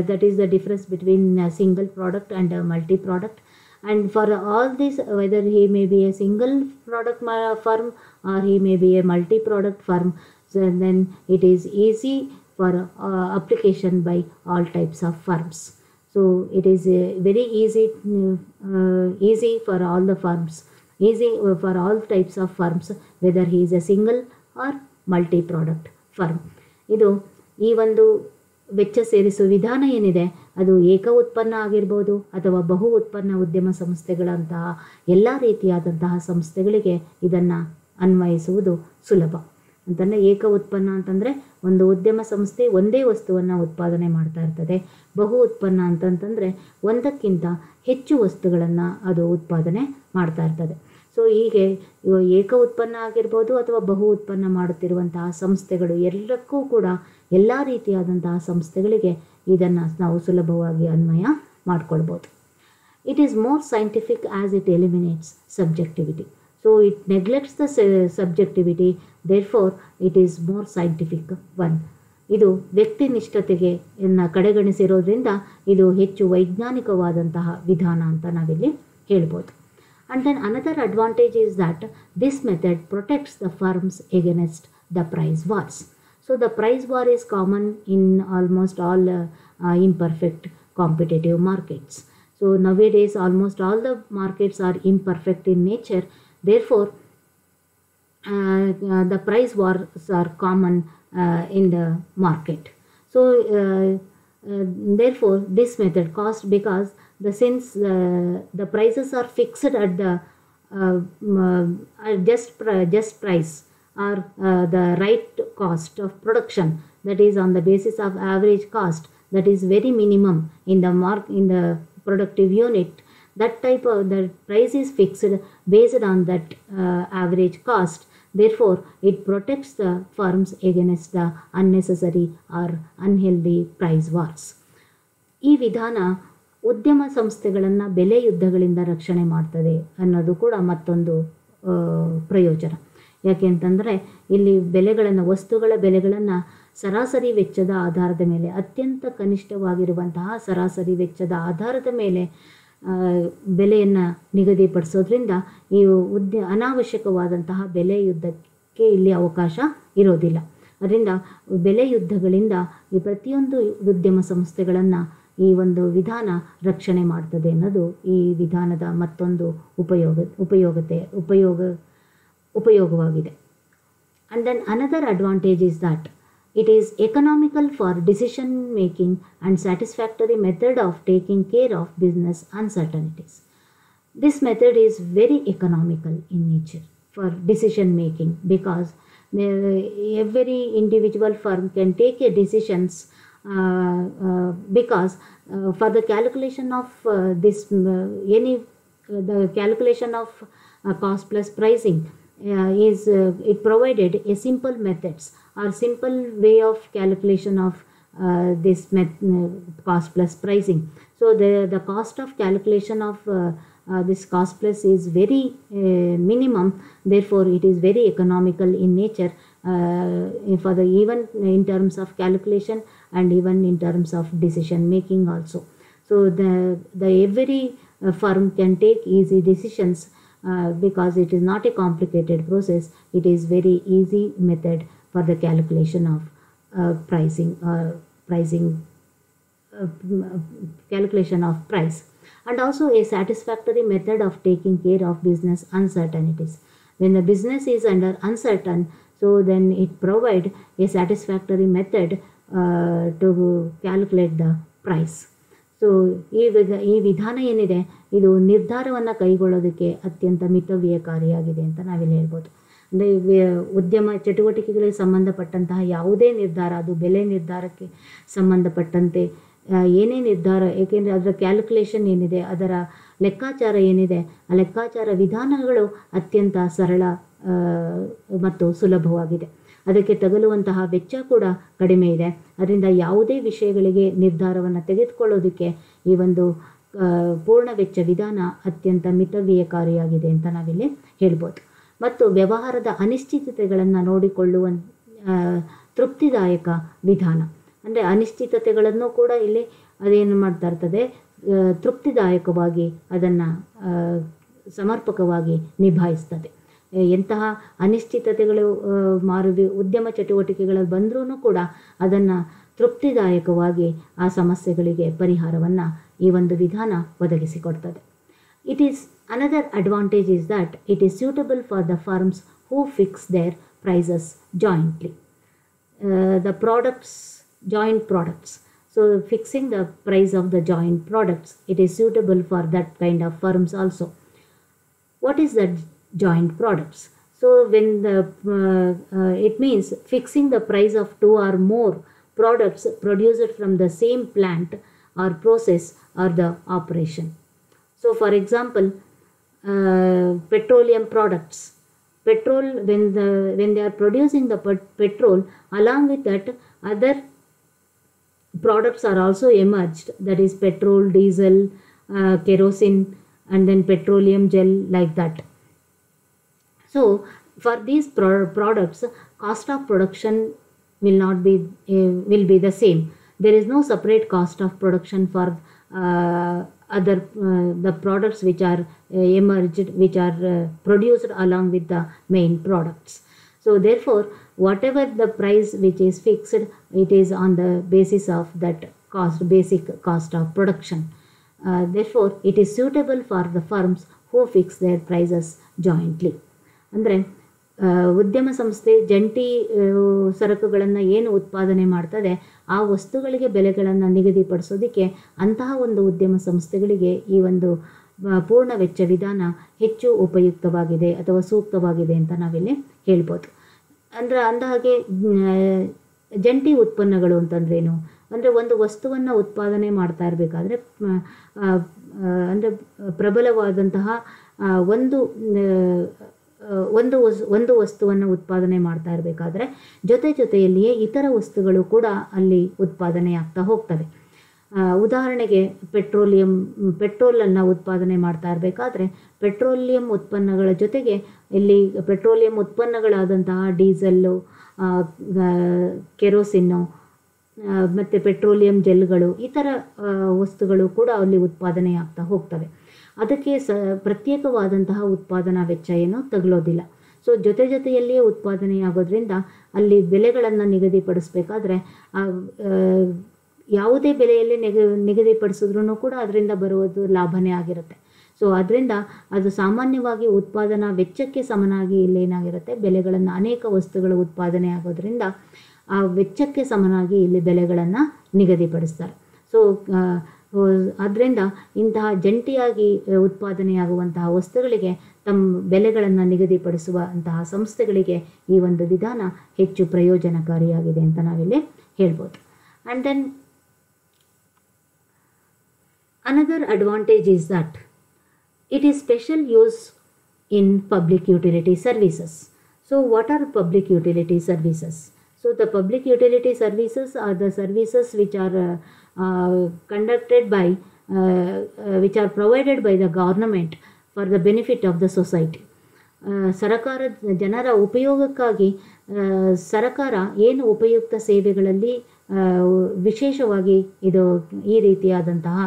A: that is the difference between a single product and a multi-product. And for all this, whether he may be a single product firm or he may be a multi-product firm, so then it is easy for application by all types of firms. So it is very easy for all the firms, easy for all types of firms, whether he is a single or multi-product firm. ಇದು ಈ ಒಂದು ವೆಚ್ಚ ಸೇರಿಸುವ ವಿಧಾನ ಏನಿದೆ ಅದು ಏಕ ಉತ್ಪನ್ನ ಆಗಿರ್ಬೋದು ಅಥವಾ ಬಹು ಉತ್ಪನ್ನ ಉದ್ಯಮ ಸಂಸ್ಥೆಗಳಂತಹ ಎಲ್ಲ ರೀತಿಯಾದಂತಹ ಸಂಸ್ಥೆಗಳಿಗೆ ಇದನ್ನು ಅನ್ವಯಿಸುವುದು ಸುಲಭ. ಅಂತಂದರೆ ಏಕ ಉತ್ಪನ್ನ ಅಂತಂದರೆ ಒಂದು ಉದ್ಯಮ ಸಂಸ್ಥೆ ಒಂದೇ ವಸ್ತುವನ್ನು ಉತ್ಪಾದನೆ ಮಾಡ್ತಾ ಇರ್ತದೆ. ಬಹು ಉತ್ಪನ್ನ ಅಂತಂತಂದರೆ ಒಂದಕ್ಕಿಂತ ಹೆಚ್ಚು ವಸ್ತುಗಳನ್ನು ಅದು ಉತ್ಪಾದನೆ ಮಾಡ್ತಾ ಇರ್ತದೆ. ಸೊ ಹೀಗೆ ಏಕ ಉತ್ಪನ್ನ ಆಗಿರ್ಬೋದು ಅಥವಾ ಬಹು ಉತ್ಪನ್ನ ಮಾಡುತ್ತಿರುವಂತಹ ಸಂಸ್ಥೆಗಳು ಎಲ್ಲಕ್ಕೂ ಕೂಡ ಎಲ್ಲ ರೀತಿಯಾದಂತಹ ಸಂಸ್ಥೆಗಳಿಗೆ ಇದನ್ನು ನಾವು ಸುಲಭವಾಗಿ ಅನ್ವಯ ಮಾಡಿಕೊಳ್ಬೋದು. It is more scientific as it eliminates subjectivity. So it neglects the subjectivity, therefore it is more scientific one. ಇದು ವ್ಯಕ್ತಿನಿಷ್ಠತೆಗೆ ಕಡೆಗಣಿಸಿರೋದ್ರಿಂದ ಇದು ಹೆಚ್ಚು ವೈಜ್ಞಾನಿಕವಾದಂತಹ ವಿಧಾನ ಅಂತ ನಾವಿಲ್ಲಿ ಹೇಳ್ಬೋದು. And then another advantage is that this method protects the firms against the price wars. So the price war is common in almost all imperfect competitive markets. So nowadays almost all the markets are imperfect in nature. Therefore, the price wars are common in the market. So therefore this method because since the prices are fixed at the just price or the right cost of production, that is on the basis of average cost that is very minimum in the productive unit, that type of the price is fixed based on that average cost. Therefore it protects the firms against the unnecessary or unhealthy price wars. ಈ ವಿಧಾನ ಉದ್ಯಮ ಸಂಸ್ಥೆಗಳನ್ನು ಬೆಲೆ ಯುದ್ಧಗಳಿಂದ ರಕ್ಷಣೆ ಮಾಡ್ತದೆ ಅನ್ನೋದು ಕೂಡ ಮತ್ತೊಂದು ಪ್ರಯೋಜನ. ಯಾಕೆ ಅಂತಂದರೆ ಇಲ್ಲಿ ವಸ್ತುಗಳ ಬೆಲೆಗಳನ್ನು ಸರಾಸರಿ ವೆಚ್ಚದ ಆಧಾರದ ಮೇಲೆ, ಅತ್ಯಂತ ಕನಿಷ್ಠವಾಗಿರುವಂತಹ ಸರಾಸರಿ ವೆಚ್ಚದ ಆಧಾರದ ಮೇಲೆ ಬೆಲೆಯನ್ನು ನಿಗದಿಪಡಿಸೋದ್ರಿಂದ ಈ ಅನಾವಶ್ಯಕವಾದಂತಹ ಬೆಲೆ ಯುದ್ಧಕ್ಕೆ ಇಲ್ಲಿ ಅವಕಾಶ ಇರೋದಿಲ್ಲ. ಅದರಿಂದ ಬೆಲೆ ಯುದ್ಧಗಳಿಂದ ಈ ಪ್ರತಿಯೊಂದು ಉದ್ಯಮ ಸಂಸ್ಥೆಗಳನ್ನು ಈ ಒಂದು ವಿಧಾನ ರಕ್ಷಣೆ ಮಾಡ್ತದೆ ಅನ್ನೋದು ಈ ವಿಧಾನದ ಮತ್ತೊಂದು ಉಪಯೋಗವಾಗಿದೆ. And then another advantage is that it is economical for decision making and satisfactory method of taking care of business uncertainties. This method is very economical in nature for decision making because every individual firm can take a decisions because for the calculation of the calculation of cost plus pricing it provided a simple methods or simple way of calculation of this cost plus pricing. So the cost of calculation of this cost plus is very minimum, therefore it is very economical in nature for the even in terms of calculation and even in terms of decision making also. So the every firm can take easy decisions because it is not a complicated process. It is very easy method for the calculation of calculation of price, and also a satisfactory method of taking care of business uncertainties. When the business is under uncertain, so then it provide a satisfactory method to calculate the price. So ಈ ವಿಧಾನ ಏನಿದೆ ಇದು ನಿರ್ಧಾರವನ್ನು ಕೈಗೊಳ್ಳೋದಕ್ಕೆ ಅತ್ಯಂತ ಮಿತವ್ಯಯಕಾರಿಯಾಗಿದೆ ಅಂತ ನಾವಿಲ್ಲಿ ಹೇಳ್ಬೋದು. ಅಂದರೆ ಉದ್ಯಮ ಚಟುವಟಿಕೆಗಳಿಗೆ ಸಂಬಂಧಪಟ್ಟಂತಹ ಯಾವುದೇ ನಿರ್ಧಾರ, ಅದು ಬೆಲೆ ನಿರ್ಧಾರಕ್ಕೆ ಸಂಬಂಧಪಟ್ಟಂತೆ ಏನೇ ನಿರ್ಧಾರ, ಏಕೆಂದರೆ ಅದರ ಕ್ಯಾಲ್ಕುಲೇಷನ್ ಏನಿದೆ, ಅದರ ಲೆಕ್ಕಾಚಾರ ಏನಿದೆ, ಆ ಲೆಕ್ಕಾಚಾರ ವಿಧಾನಗಳು ಅತ್ಯಂತ ಸರಳ ಮತ್ತು ಸುಲಭವಾಗಿದೆ. ಅದಕ್ಕೆ ತಗಲುವಂತಹ ವೆಚ್ಚ ಕೂಡ ಕಡಿಮೆ ಇದೆ. ಅದರಿಂದ ಯಾವುದೇ ವಿಷಯಗಳಿಗೆ ನಿರ್ಧಾರವನ್ನು ತೆಗೆದುಕೊಳ್ಳೋದಕ್ಕೆ ಈ ಒಂದು ಪೂರ್ಣ ವೆಚ್ಚ ವಿಧಾನ ಅತ್ಯಂತ ಮಿತವ್ಯಯಕಾರಿಯಾಗಿದೆ ಅಂತ ನಾವಿಲ್ಲಿ ಹೇಳ್ಬೋದು. ಮತ್ತು ವ್ಯವಹಾರದ ಅನಿಶ್ಚಿತತೆಗಳನ್ನು ನೋಡಿಕೊಳ್ಳುವ ತೃಪ್ತಿದಾಯಕ ವಿಧಾನ, ಅಂದರೆ ಅನಿಶ್ಚಿತತೆಗಳನ್ನು ಕೂಡ ಇಲ್ಲಿ ಅದೇನು ಮಾಡ್ತಾ ಇರ್ತದೆ, ತೃಪ್ತಿದಾಯಕವಾಗಿ ಅದನ್ನು ಸಮರ್ಪಕವಾಗಿ ನಿಭಾಯಿಸ್ತದೆ. ಎಂತಹ ಅನಿಶ್ಚಿತತೆಗಳು ಉದ್ಯಮ ಚಟುವಟಿಕೆಗಳಲ್ಲಿ ಬಂದರೂ ಕೂಡ ಅದನ್ನು ತೃಪ್ತಿದಾಯಕವಾಗಿ ಆ ಸಮಸ್ಯೆಗಳಿಗೆ ಪರಿಹಾರವನ್ನು ಈ ಒಂದು ವಿಧಾನ ಒದಗಿಸಿಕೊಡ್ತದೆ. It is another advantage is that it is suitable for the firms who fix their prices jointly. The joint products. So fixing the price of the joint products, it is suitable for that kind of firms also. What is that joint products? So when it means fixing the price of two or more products produced from the same plant or process or the operation. So for example, petroleum products. Petrol, when they are producing the petrol, along with that other products are also emerged, that is petrol, diesel, kerosene, and then petroleum gel, like that. So for these products, cost of production will be the same. There is no separate cost of production for the products which are emerged, which are produced along with the main products. So therefore, whatever the price which is fixed, it is on the basis of that basic cost of production. Therefore, it is suitable for the firms who fix their prices jointly. ಅಂದರೆ ಉದ್ಯಮ ಸಂಸ್ಥೆ ಜಂಟಿ ಸರಕುಗಳನ್ನು ಏನು ಉತ್ಪಾದನೆ ಮಾಡ್ತದೆ ಆ ವಸ್ತುಗಳಿಗೆ ಬೆಲೆಗಳನ್ನು ನಿಗದಿಪಡಿಸೋದಕ್ಕೆ ಅಂತಹ ಒಂದು ಉದ್ಯಮ ಸಂಸ್ಥೆಗಳಿಗೆ ಈ ಒಂದು ಪೂರ್ಣ ವೆಚ್ಚ ವಿಧಾನ ಹೆಚ್ಚು ಉಪಯುಕ್ತವಾಗಿದೆ ಅಥವಾ ಸೂಕ್ತವಾಗಿದೆ ಅಂತ ನಾವಿಲ್ಲಿ ಹೇಳ್ಬೋದು. ಅಂದಹಾಗೆ ಜಂಟಿ ಉತ್ಪನ್ನಗಳು ಅಂತಂದ್ರೇನು ಅಂದರೆ ಒಂದು ವಸ್ತುವನ್ನು ಉತ್ಪಾದನೆ ಮಾಡ್ತಾ ಇರಬೇಕಾದ್ರೆ ಅಂದರೆ ಪ್ರಬಲವಾದಂತಹ ಒಂದು ವಸ್ತುವನ್ನು ಉತ್ಪಾದನೆ ಮಾಡ್ತಾ ಇರಬೇಕಾದ್ರೆ ಜೊತೆಯಲ್ಲಿಯೇ ಇತರ ವಸ್ತುಗಳು ಕೂಡ ಅಲ್ಲಿ ಉತ್ಪಾದನೆ ಆಗ್ತಾ ಹೋಗ್ತವೆ. ಉದಾಹರಣೆಗೆ ಪೆಟ್ರೋಲನ್ನು ಉತ್ಪಾದನೆ ಮಾಡ್ತಾ ಇರಬೇಕಾದ್ರೆ ಪೆಟ್ರೋಲಿಯಂ ಉತ್ಪನ್ನಗಳ ಜೊತೆಗೆ ಇಲ್ಲಿ ಪೆಟ್ರೋಲಿಯಂ ಉತ್ಪನ್ನಗಳಾದಂತಹ ಡೀಸೆಲ್ಲು, ಕೆರೋಸಿನ್ನು ಮತ್ತು ಪೆಟ್ರೋಲಿಯಂ ಜೆಲ್ಗಳು, ಇತರ ವಸ್ತುಗಳು ಕೂಡ ಅಲ್ಲಿ ಉತ್ಪಾದನೆ ಆಗ್ತಾ ಹೋಗ್ತವೆ. ಅದಕ್ಕೆ ಪ್ರತ್ಯೇಕವಾದಂತಹ ಉತ್ಪಾದನಾ ವೆಚ್ಚ ಏನೂ ತಗಲೋದಿಲ್ಲ. ಸೊ ಜೊತೆಯಲ್ಲಿಯೇ ಉತ್ಪಾದನೆ ಆಗೋದ್ರಿಂದ ಅಲ್ಲಿ ಬೆಲೆಗಳನ್ನು ನಿಗದಿಪಡಿಸಬೇಕಾದ್ರೆ ಯಾವುದೇ ಬೆಲೆಯಲ್ಲಿ ನಿಗದಿಪಡಿಸಿದ್ರೂ ಕೂಡ ಅದರಿಂದ ಬರುವುದು ಲಾಭನೇ ಆಗಿರುತ್ತೆ. ಸೊ ಅದರಿಂದ ಅದು ಸಾಮಾನ್ಯವಾಗಿ ಉತ್ಪಾದನಾ ವೆಚ್ಚಕ್ಕೆ ಸಮನಾಗಿ ಇಲ್ಲೇನಾಗಿರುತ್ತೆ, ಬೆಲೆಗಳನ್ನು ಅನೇಕ ವಸ್ತುಗಳ ಉತ್ಪಾದನೆ ಆಗೋದ್ರಿಂದ ಆ ವೆಚ್ಚಕ್ಕೆ ಸಮನಾಗಿ ಇಲ್ಲಿ ಬೆಲೆಗಳನ್ನು ನಿಗದಿಪಡಿಸ್ತಾರೆ. ಸೊ ಆದ್ದರಿಂದ ಇಂತಹ ಜಂಟಿಯಾಗಿ ಉತ್ಪಾದನೆಯಾಗುವಂತಹ ವಸ್ತುಗಳಿಗೆ ತಮ್ಮ ಬೆಲೆಗಳನ್ನು ನಿಗದಿಪಡಿಸುವ ಅಂತಹ ಸಂಸ್ಥೆಗಳಿಗೆ ಈ ಒಂದು ವಿಧಾನ ಹೆಚ್ಚು ಪ್ರಯೋಜನಕಾರಿಯಾಗಿದೆ ಅಂತ ನಾವಿಲ್ಲಿ ಹೇಳ್ಬೋದು. And then another advantage is that it is special use in public utility services. So what are public utility services? So the public utility services are the services which are conducted by which are provided by the government for the benefit of the society. ಸರಕಾರ ಜನರ ಉಪಯೋಗಕ್ಕಾಗಿ ಸರಕಾರ ಏನು ಉಪಯುಕ್ತ ಸೇವೆಗಳಲ್ಲಿ ವಿಶೇಷವಾಗಿ ಇದು ಈ ರೀತಿಯಾದಂತಹ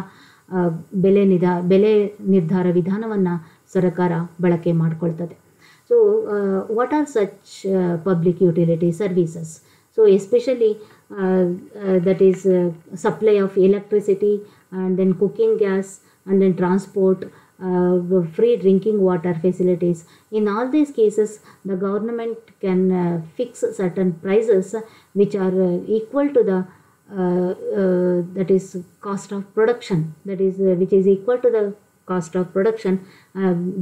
A: ಬೆಲೆ ನಿರ್ಧಾರ ವಿಧಾನವನ್ನು ಸರ್ಕಾರ ಬಳಕೆ ಮಾಡಿಕೊಳ್ತದೆ. So what are such public utility services? So especially that is supply of electricity and then cooking gas and then transport, free drinking water facilities. In all these cases, the government can fix certain prices which are equal to the that is cost of production, that is which is equal to the cost of production,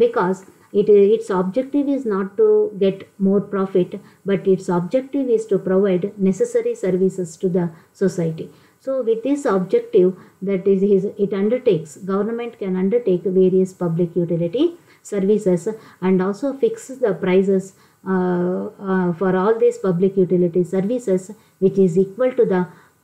A: because its objective is not to get more profit, but its objective is to provide necessary services to the society. So with this objective, that is it undertakes, government can undertake various public utility services and also fix the prices for all these public utility services which is equal to the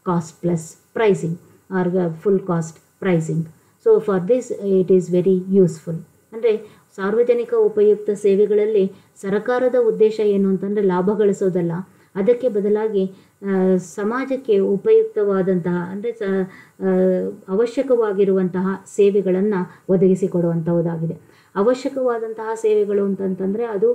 A: cost plus pricing or full cost pricing. So for this it is very useful. ಅಂದರೆ ಸಾರ್ವಜನಿಕ ಉಪಯುಕ್ತ ಸೇವೆಗಳಲ್ಲಿ ಸರ್ಕಾರದ ಉದ್ದೇಶ ಏನು ಅಂತಂದರೆ ಲಾಭ ಗಳಿಸೋದಲ್ಲ, ಅದಕ್ಕೆ ಬದಲಾಗಿ ಸಮಾಜಕ್ಕೆ ಉಪಯುಕ್ತವಾದಂತಹ ಅಂದರೆ ಅವಶ್ಯಕವಾಗಿರುವಂತಹ ಸೇವೆಗಳನ್ನು ಒದಗಿಸಿಕೊಡುವಂಥದ್ದಾಗಿದೆ. ಅವಶ್ಯಕವಾದಂತಹ ಸೇವೆಗಳು ಅಂತಂತಂದರೆ ಅದು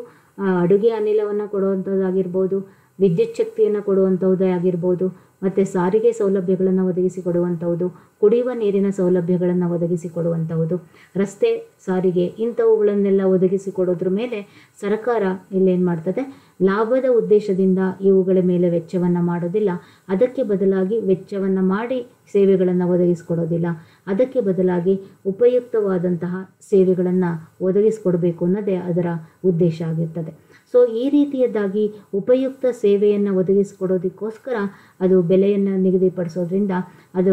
A: ಅಡುಗೆ ಅನಿಲವನ್ನು ಕೊಡುವಂಥದ್ದಾಗಿರ್ಬೋದು, ವಿದ್ಯುತ್ ಶಕ್ತಿಯನ್ನು ಕೊಡುವಂಥದ್ದೇ ಆಗಿರ್ಬೋದು, ಮತ್ತು ಸಾರಿಗೆ ಸೌಲಭ್ಯಗಳನ್ನು ಒದಗಿಸಿಕೊಡುವಂಥದ್ದು, ಕುಡಿಯುವ ನೀರಿನ ಸೌಲಭ್ಯಗಳನ್ನು ಒದಗಿಸಿಕೊಡುವಂಥದ್ದು, ರಸ್ತೆ ಸಾರಿಗೆ ಇಂಥವುಗಳನ್ನೆಲ್ಲ ಒದಗಿಸಿಕೊಡೋದ್ರ ಮೇಲೆ ಸರ್ಕಾರ ಇಲ್ಲೇನು ಮಾಡ್ತದೆ, ಲಾಭದ ಉದ್ದೇಶದಿಂದ ಇವುಗಳ ಮೇಲೆ ವೆಚ್ಚವನ್ನು ಮಾಡೋದಿಲ್ಲ, ಅದಕ್ಕೆ ಬದಲಾಗಿ ವೆಚ್ಚವನ್ನು ಮಾಡಿ ಸೇವೆಗಳನ್ನು ಒದಗಿಸಿಕೊಡೋದಿಲ್ಲ, ಅದಕ್ಕೆ ಬದಲಾಗಿ ಉಪಯುಕ್ತವಾದಂತಹ ಸೇವೆಗಳನ್ನು ಒದಗಿಸಿಕೊಡಬೇಕು ಅನ್ನೋದೇ ಅದರ ಉದ್ದೇಶ ಆಗಿರ್ತದೆ. ಸೊ ಈ ರೀತಿಯದ್ದಾಗಿ ಉಪಯುಕ್ತ ಸೇವೆಯನ್ನು ಒದಗಿಸಿಕೊಡೋದಕ್ಕೋಸ್ಕರ ಅದು ಬೆಲೆಯನ್ನು ನಿಗದಿಪಡಿಸೋದ್ರಿಂದ ಅದು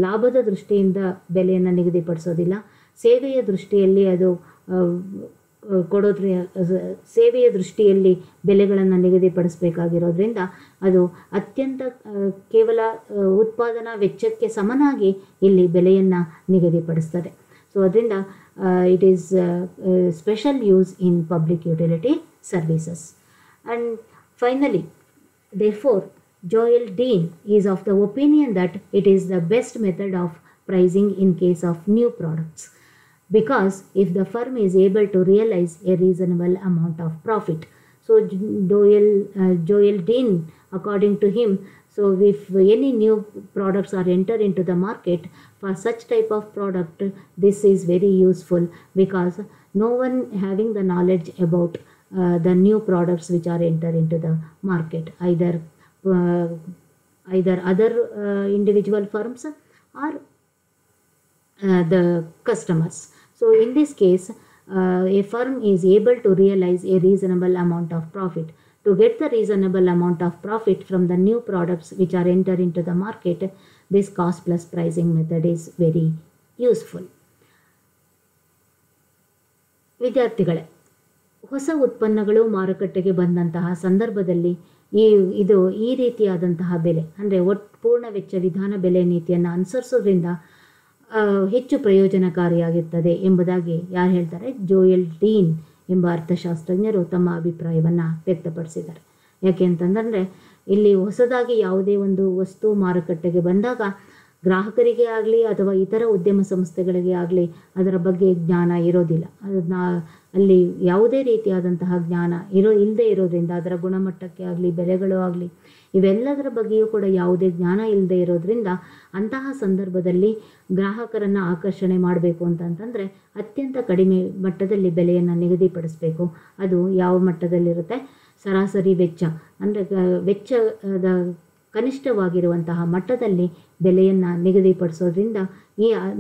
A: ಲಾಭದ ದೃಷ್ಟಿಯಿಂದ ಬೆಲೆಯನ್ನು ನಿಗದಿಪಡಿಸೋದಿಲ್ಲ, ಸೇವೆಯ ದೃಷ್ಟಿಯಲ್ಲಿ ಅದು ಸೇವೆಯ ದೃಷ್ಟಿಯಲ್ಲಿ ಬೆಲೆಗಳನ್ನು ನಿಗದಿಪಡಿಸಬೇಕಾಗಿರೋದ್ರಿಂದ ಅದು ಅತ್ಯಂತ ಕೇವಲ ಉತ್ಪಾದನಾ ವೆಚ್ಚಕ್ಕೆ ಸಮನಾಗಿ ಇಲ್ಲಿ ಬೆಲೆಯನ್ನು ನಿಗದಿಪಡಿಸ್ತದೆ. ಸೊ ಅದರಿಂದ it is special use in public utility services. And finally, therefore, Joel Dean is of the opinion that it is the best method of pricing in case of new products, because if the firm is able to realize a reasonable amount of profit. So Joel Dean, according to him, so if any new products are entered into the market, for such type of product, this is very useful, because no one having the knowledge about the new products which are entered into the market, either other individual firms or the customers. So in this case, a firm is able to realize a reasonable amount of profit. To get the reasonable amount of profit from the new products which are entered into the market, this cost plus pricing method is very useful. ವಿದ್ಯಾರ್ಥಿಗಳೇ, ಹೊಸ ಉತ್ಪನ್ನಗಳು ಮಾರುಕಟ್ಟೆಗೆ ಬಂದಂತಹ ಸಂದರ್ಭದಲ್ಲಿ ಈ ರೀತಿಯಾದಂತಹ ಬೆಲೆ ಅಂದರೆ ಪೂರ್ಣ ವೆಚ್ಚ ವಿಧಾನ ಬೆಲೆ ನೀತಿಯನ್ನು ಅನುಸರಿಸೋದ್ರಿಂದ ಹೆಚ್ಚು ಪ್ರಯೋಜನಕಾರಿಯಾಗಿರ್ತದೆ ಎಂಬುದಾಗಿ ಯಾರು ಹೇಳ್ತಾರೆ? ಜೋಯಲ್ ಡೀನ್ ಎಂಬ ಅರ್ಥಶಾಸ್ತ್ರಜ್ಞರು ತಮ್ಮ ಅಭಿಪ್ರಾಯವನ್ನು ವ್ಯಕ್ತಪಡಿಸಿದ್ದಾರೆ. ಯಾಕೆ ಅಂತಂದರೆ ಇಲ್ಲಿ ಹೊಸದಾಗಿ ಯಾವುದೇ ಒಂದು ವಸ್ತು ಮಾರುಕಟ್ಟೆಗೆ ಬಂದಾಗ ಗ್ರಾಹಕರಿಗೆ ಆಗಲಿ ಅಥವಾ ಇತರ ಉದ್ಯಮ ಸಂಸ್ಥೆಗಳಿಗೆ ಆಗಲಿ ಅದರ ಬಗ್ಗೆ ಜ್ಞಾನ ಇರೋದಿಲ್ಲ. ಅಲ್ಲಿ ಯಾವುದೇ ರೀತಿಯಾದಂತಹ ಜ್ಞಾನ ಇಲ್ಲದೆ ಇರೋದ್ರಿಂದ ಅದರ ಗುಣಮಟ್ಟಕ್ಕೆ ಆಗಲಿ ಬೆಲೆಗಳು ಆಗಲಿ ಇವೆಲ್ಲದರ ಬಗ್ಗೆಯೂ ಕೂಡ ಯಾವುದೇ ಜ್ಞಾನ ಇಲ್ಲದೆ ಇರೋದ್ರಿಂದ ಅಂತಹ ಸಂದರ್ಭದಲ್ಲಿ ಗ್ರಾಹಕರನ್ನು ಆಕರ್ಷಣೆ ಮಾಡಬೇಕು ಅಂತಂತಂದರೆ ಅತ್ಯಂತ ಕಡಿಮೆ ಮಟ್ಟದಲ್ಲಿ ಬೆಲೆಯನ್ನು ನಿಗದಿಪಡಿಸಬೇಕು. ಅದು ಯಾವ ಮಟ್ಟದಲ್ಲಿರುತ್ತೆ? ಸರಾಸರಿ ವೆಚ್ಚ ಅಂದರೆ ವೆಚ್ಚದ ಕನಿಷ್ಠವಾಗಿರುವಂತಹ ಮಟ್ಟದಲ್ಲಿ ಬೆಲೆಯನ್ನು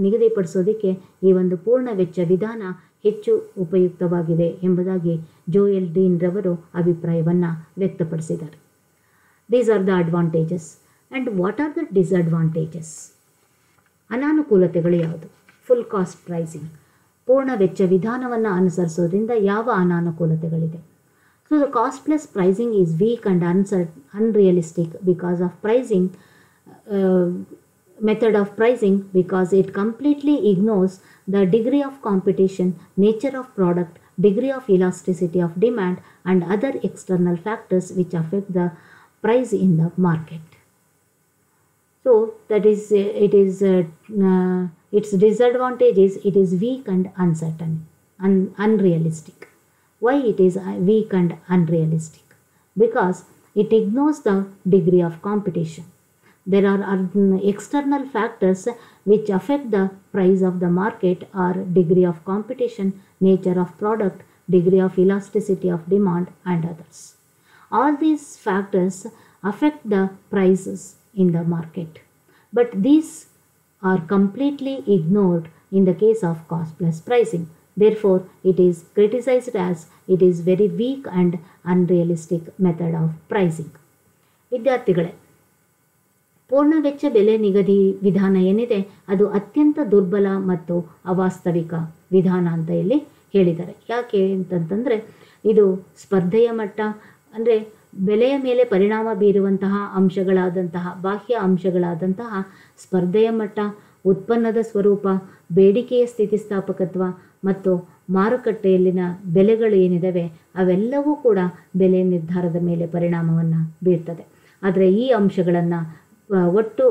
A: ನಿಗದಿಪಡಿಸೋದಕ್ಕೆ ಈ ಒಂದು ಪೂರ್ಣ ವೆಚ್ಚ ವಿಧಾನ ಹೆಚ್ಚು ಉಪಯುಕ್ತವಾಗಿದೆ ಎಂಬುದಾಗಿ ಜೋಯೆಲ್ ಡೀನ್ ರವರು ಅಭಿಪ್ರಾಯವನ್ನು ವ್ಯಕ್ತಪಡಿಸಿದ್ದಾರೆ. These are the advantages. And what are the disadvantages? ಅನಾನುಕೂಲತೆಗಳು ಯಾವುದು? ಫುಲ್ ಕಾಸ್ಟ್ ಪ್ರೈಸಿಂಗ್, ಪೂರ್ಣ ವೆಚ್ಚ ವಿಧಾನವನ್ನು ಅನುಸರಿಸೋದ್ರಿಂದ ಯಾವ ಅನಾನುಕೂಲತೆಗಳಿದೆ? So the cost plus pricing is weak and unrealistic because of pricing method of pricing, because it completely ignores the degree of competition, nature of product, degree of elasticity of demand and other external factors which affect the price in the market. So that is its disadvantage is it is weak and uncertain and unrealistic. Why it is weak and unrealistic? Because it ignores the degree of competition. There are external factors which affect the price of the market or degree of competition, nature of product, degree of elasticity of demand and others. All these factors affect the prices in the market. But these are completely ignored in the case of cost plus pricing. Therefore, it is criticized as it is very weak and unrealistic method of pricing. ವಿದ್ಯಾರ್ಥಿಗಳೇ, ಪೂರ್ಣ ವೆಚ್ಚ ಬೆಲೆ ನಿಗದಿ ವಿಧಾನ ಏನಿದೆ ಅದು ಅತ್ಯಂತ ದುರ್ಬಲ ಮತ್ತು ಅವಾಸ್ತವಿಕ ವಿಧಾನ ಅಂತ ಇಲ್ಲಿ ಹೇಳಿದ್ದಾರೆ. ಯಾಕೆ ಅಂತಂತಂದರೆ ಇದು ಸ್ಪರ್ಧೆಯ ಮಟ್ಟ, ಅಂದರೆ ಬೆಲೆಯ ಮೇಲೆ ಪರಿಣಾಮ ಬೀರುವಂತಹ ಅಂಶಗಳಾದಂತಹ ಬಾಹ್ಯ ಅಂಶಗಳಾದಂತಹ ಸ್ಪರ್ಧೆಯ ಮಟ್ಟ, ಉತ್ಪನ್ನದ ಸ್ವರೂಪ, ಬೇಡಿಕೆಯ ಸ್ಥಿತಿಸ್ಥಾಪಕತ್ವ ಮತ್ತು ಮಾರುಕಟ್ಟೆಯಲ್ಲಿನ ಬೆಲೆಗಳು ಏನಿದ್ದಾವೆ ಅವೆಲ್ಲವೂ ಕೂಡ ಬೆಲೆ ನಿರ್ಧಾರದ ಮೇಲೆ ಪರಿಣಾಮವನ್ನು ಬೀರ್ತದೆ. ಆದರೆ ಈ ಅಂಶಗಳನ್ನು ಒಟ್ಟು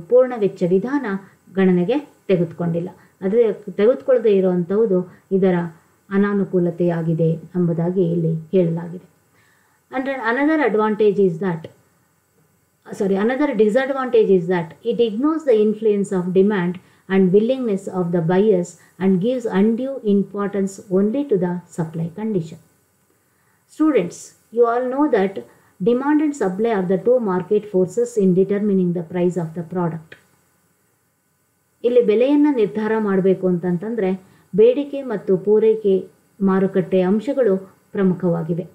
A: ಪೂರ್ಣ ವೆಚ್ಚ ವಿಧಾನ ಗಣನೆಗೆ ತೆಗೆದುಕೊಂಡಿಲ್ಲ. ಆದರೆ ತೆಗೆದುಕೊಳ್ಳದೇ ಇರುವಂಥದ್ದು ಇದರ ಅನಾನುಕೂಲತೆಯಾಗಿದೆ ಎಂಬುದಾಗಿ ಇಲ್ಲಿ ಹೇಳಲಾಗಿದೆ. And another disadvantage is that it ignores the influence of demand and willingness of the buyers and gives undue importance only to the supply condition. Students, you all know that demand and supply are the two market forces in determining the price of the product. ಇಲ್ಲಿ ಬೆಲೆಯನ್ನು ನಿರ್ಧಾರ ಮಾಡಬೇಕು ಅಂತಂತಂದರೆ ಬೇಡಿಕೆ ಮತ್ತು ಪೂರೈಕೆ ಮಾರುಕಟ್ಟೆ ಅಂಶಗಳು ಪ್ರಮುಖವಾಗಿವೆ.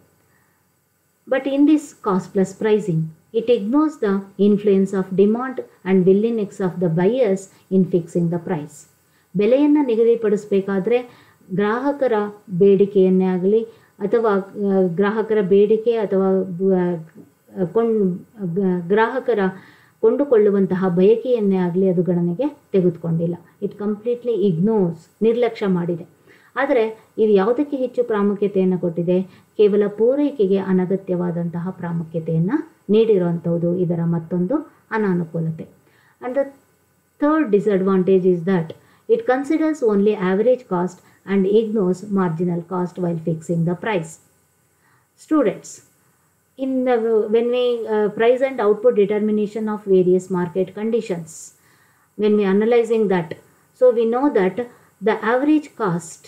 A: But in this cost plus pricing, it ignores the influence of demand and willingness of the buyers in fixing the price. ಬೆಲೆಯನ್ನು ನಿಗದಿಪಡಿಸಬೇಕಾದ್ರೆ ಗ್ರಾಹಕರ ಬೇಡಿಕೆಯನ್ನೇ ಆಗಲಿ ಅಥವಾ ಗ್ರಾಹಕರ ಬೇಡಿಕೆ ಅಥವಾ ಗ್ರಾಹಕರ ಕೊಂಡುಕೊಳ್ಳುವಂತಹ ಬಯಕೆಯನ್ನೇ ಆಗಲಿ ಅದು ಗಣನೆಗೆ ತೆಗೆದುಕೊಂಡಿಲ್ಲ. ಇಟ್ ಕಂಪ್ಲೀಟ್ಲಿ ಇಗ್ನೋರ್ಸ್, ನಿರ್ಲಕ್ಷ್ಯ ಮಾಡಿದೆ. ಆದರೆ ಇದು ಯಾವುದಕ್ಕೆ ಹೆಚ್ಚು ಪ್ರಾಮುಖ್ಯತೆಯನ್ನು ಕೊಟ್ಟಿದೆ? ಕೇವಲ ಪೂರೈಕೆಗೆ ಅನಗತ್ಯವಾದಂತಹ ಪ್ರಾಮುಖ್ಯತೆಯನ್ನು ನೀಡಿರುವಂಥದ್ದು ಇದರ ಮತ್ತೊಂದು ಅನಾನುಕೂಲತೆ. And the third disadvantage is that it considers only average cost and ignores marginal cost while fixing the price. Students, when we price and output determination of various market conditions, when we analyzing that, so we know that the average cost,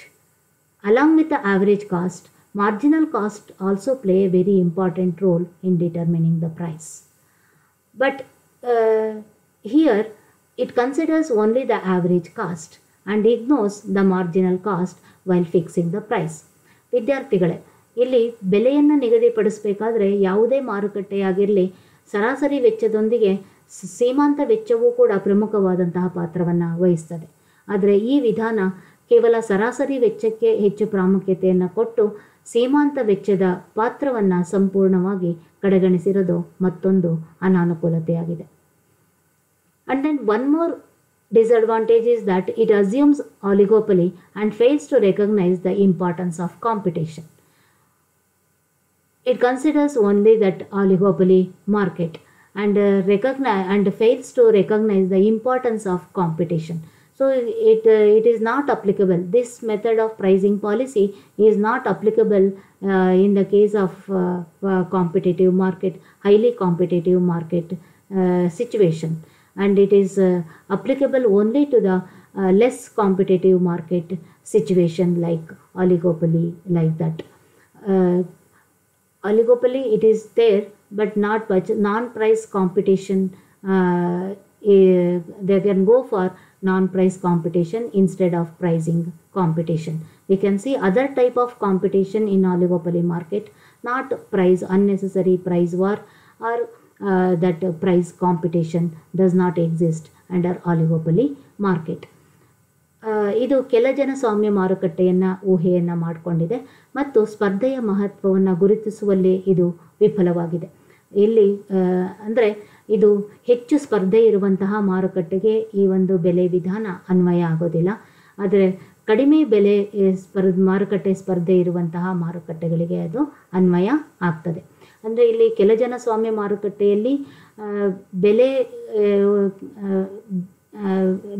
A: along with the average cost, marginal cost also play a very important role in determining the price. But here it considers only the average cost and ignores the marginal cost while fixing the price. ವಿದ್ಯಾರ್ಥಿಗಳೇ, ಇಲ್ಲಿ ಬೆಲೆಯನ್ನು ನಿಗದಿಪಡಿಸಬೇಕಾದ್ರೆ ಯಾವುದೇ ಮಾರುಕಟ್ಟೆಯಾಗಿರಲಿ ಸರಾಸರಿ ವೆಚ್ಚದೊಂದಿಗೆ ಸೀಮಾಂತ ವೆಚ್ಚವೂ ಕೂಡ ಪ್ರಮುಖವಾದಂತಹ ಪಾತ್ರವನ್ನು ವಹಿಸ್ತದೆ. ಆದರೆ ಈ ವಿಧಾನ ಕೇವಲ ಸರಾಸರಿ ವೆಚ್ಚಕ್ಕೆ ಹೆಚ್ಚು ಪ್ರಾಮುಖ್ಯತೆಯನ್ನು ಕೊಟ್ಟು ಸೀಮಾಂತ ವೆಚ್ಚದ ಪಾತ್ರವನ್ನು ಸಂಪೂರ್ಣವಾಗಿ ಕಡೆಗಣಿಸಿರೋದು ಮತ್ತೊಂದು ಅನಾನುಕೂಲತೆಯಾಗಿದೆ. And then one more disadvantage is that it assumes oligopoly and fails to recognize the importance of competition. It considers only that oligopoly market and fails to recognize the importance of competition. So it is not applicable. This method of pricing policy is not applicable in the case of competitive market, highly competitive market situation, and it is applicable only to the less competitive market situation like oligopoly, like that. oligopoly, it is there, but not much non-price competition. They can go for non-price competition instead of pricing competition. We can see other type of competition in oligopoly market, not price, unnecessary price war, or that price competition does not exist under oligopoly market. ಇದು ಕೆಲ ಜನಸ್ವಾಮ್ಯ ಮಾರುಕಟ್ಟೆಯನ್ನು ಊಹೆಯನ್ನು ಮಾಡಿಕೊಂಡಿದೆ ಮತ್ತು ಸ್ಪರ್ಧೆಯ ಮಹತ್ವವನ್ನು ಗುರುತಿಸುವಲ್ಲಿ ಇದು ವಿಫಲವಾಗಿದೆ. ಇಲ್ಲಿ ಅಂದರೆ ಇದು ಹೆಚ್ಚು ಸ್ಪರ್ಧೆ ಇರುವಂತಹ ಮಾರುಕಟ್ಟೆಗೆ ಈ ಒಂದು ಬೆಲೆ ವಿಧಾನ ಅನ್ವಯ ಆಗೋದಿಲ್ಲ. ಆದರೆ ಕಡಿಮೆ ಬೆಲೆ ಮಾರುಕಟ್ಟೆ ಸ್ಪರ್ಧೆ ಇರುವಂತಹ ಮಾರುಕಟ್ಟೆಗಳಿಗೆ ಅದು ಅನ್ವಯ ಆಗ್ತದೆ. ಅಂದರೆ ಇಲ್ಲಿ ಕೆಲ ಜನಸ್ವಾಮ್ಯ ಮಾರುಕಟ್ಟೆಯಲ್ಲಿ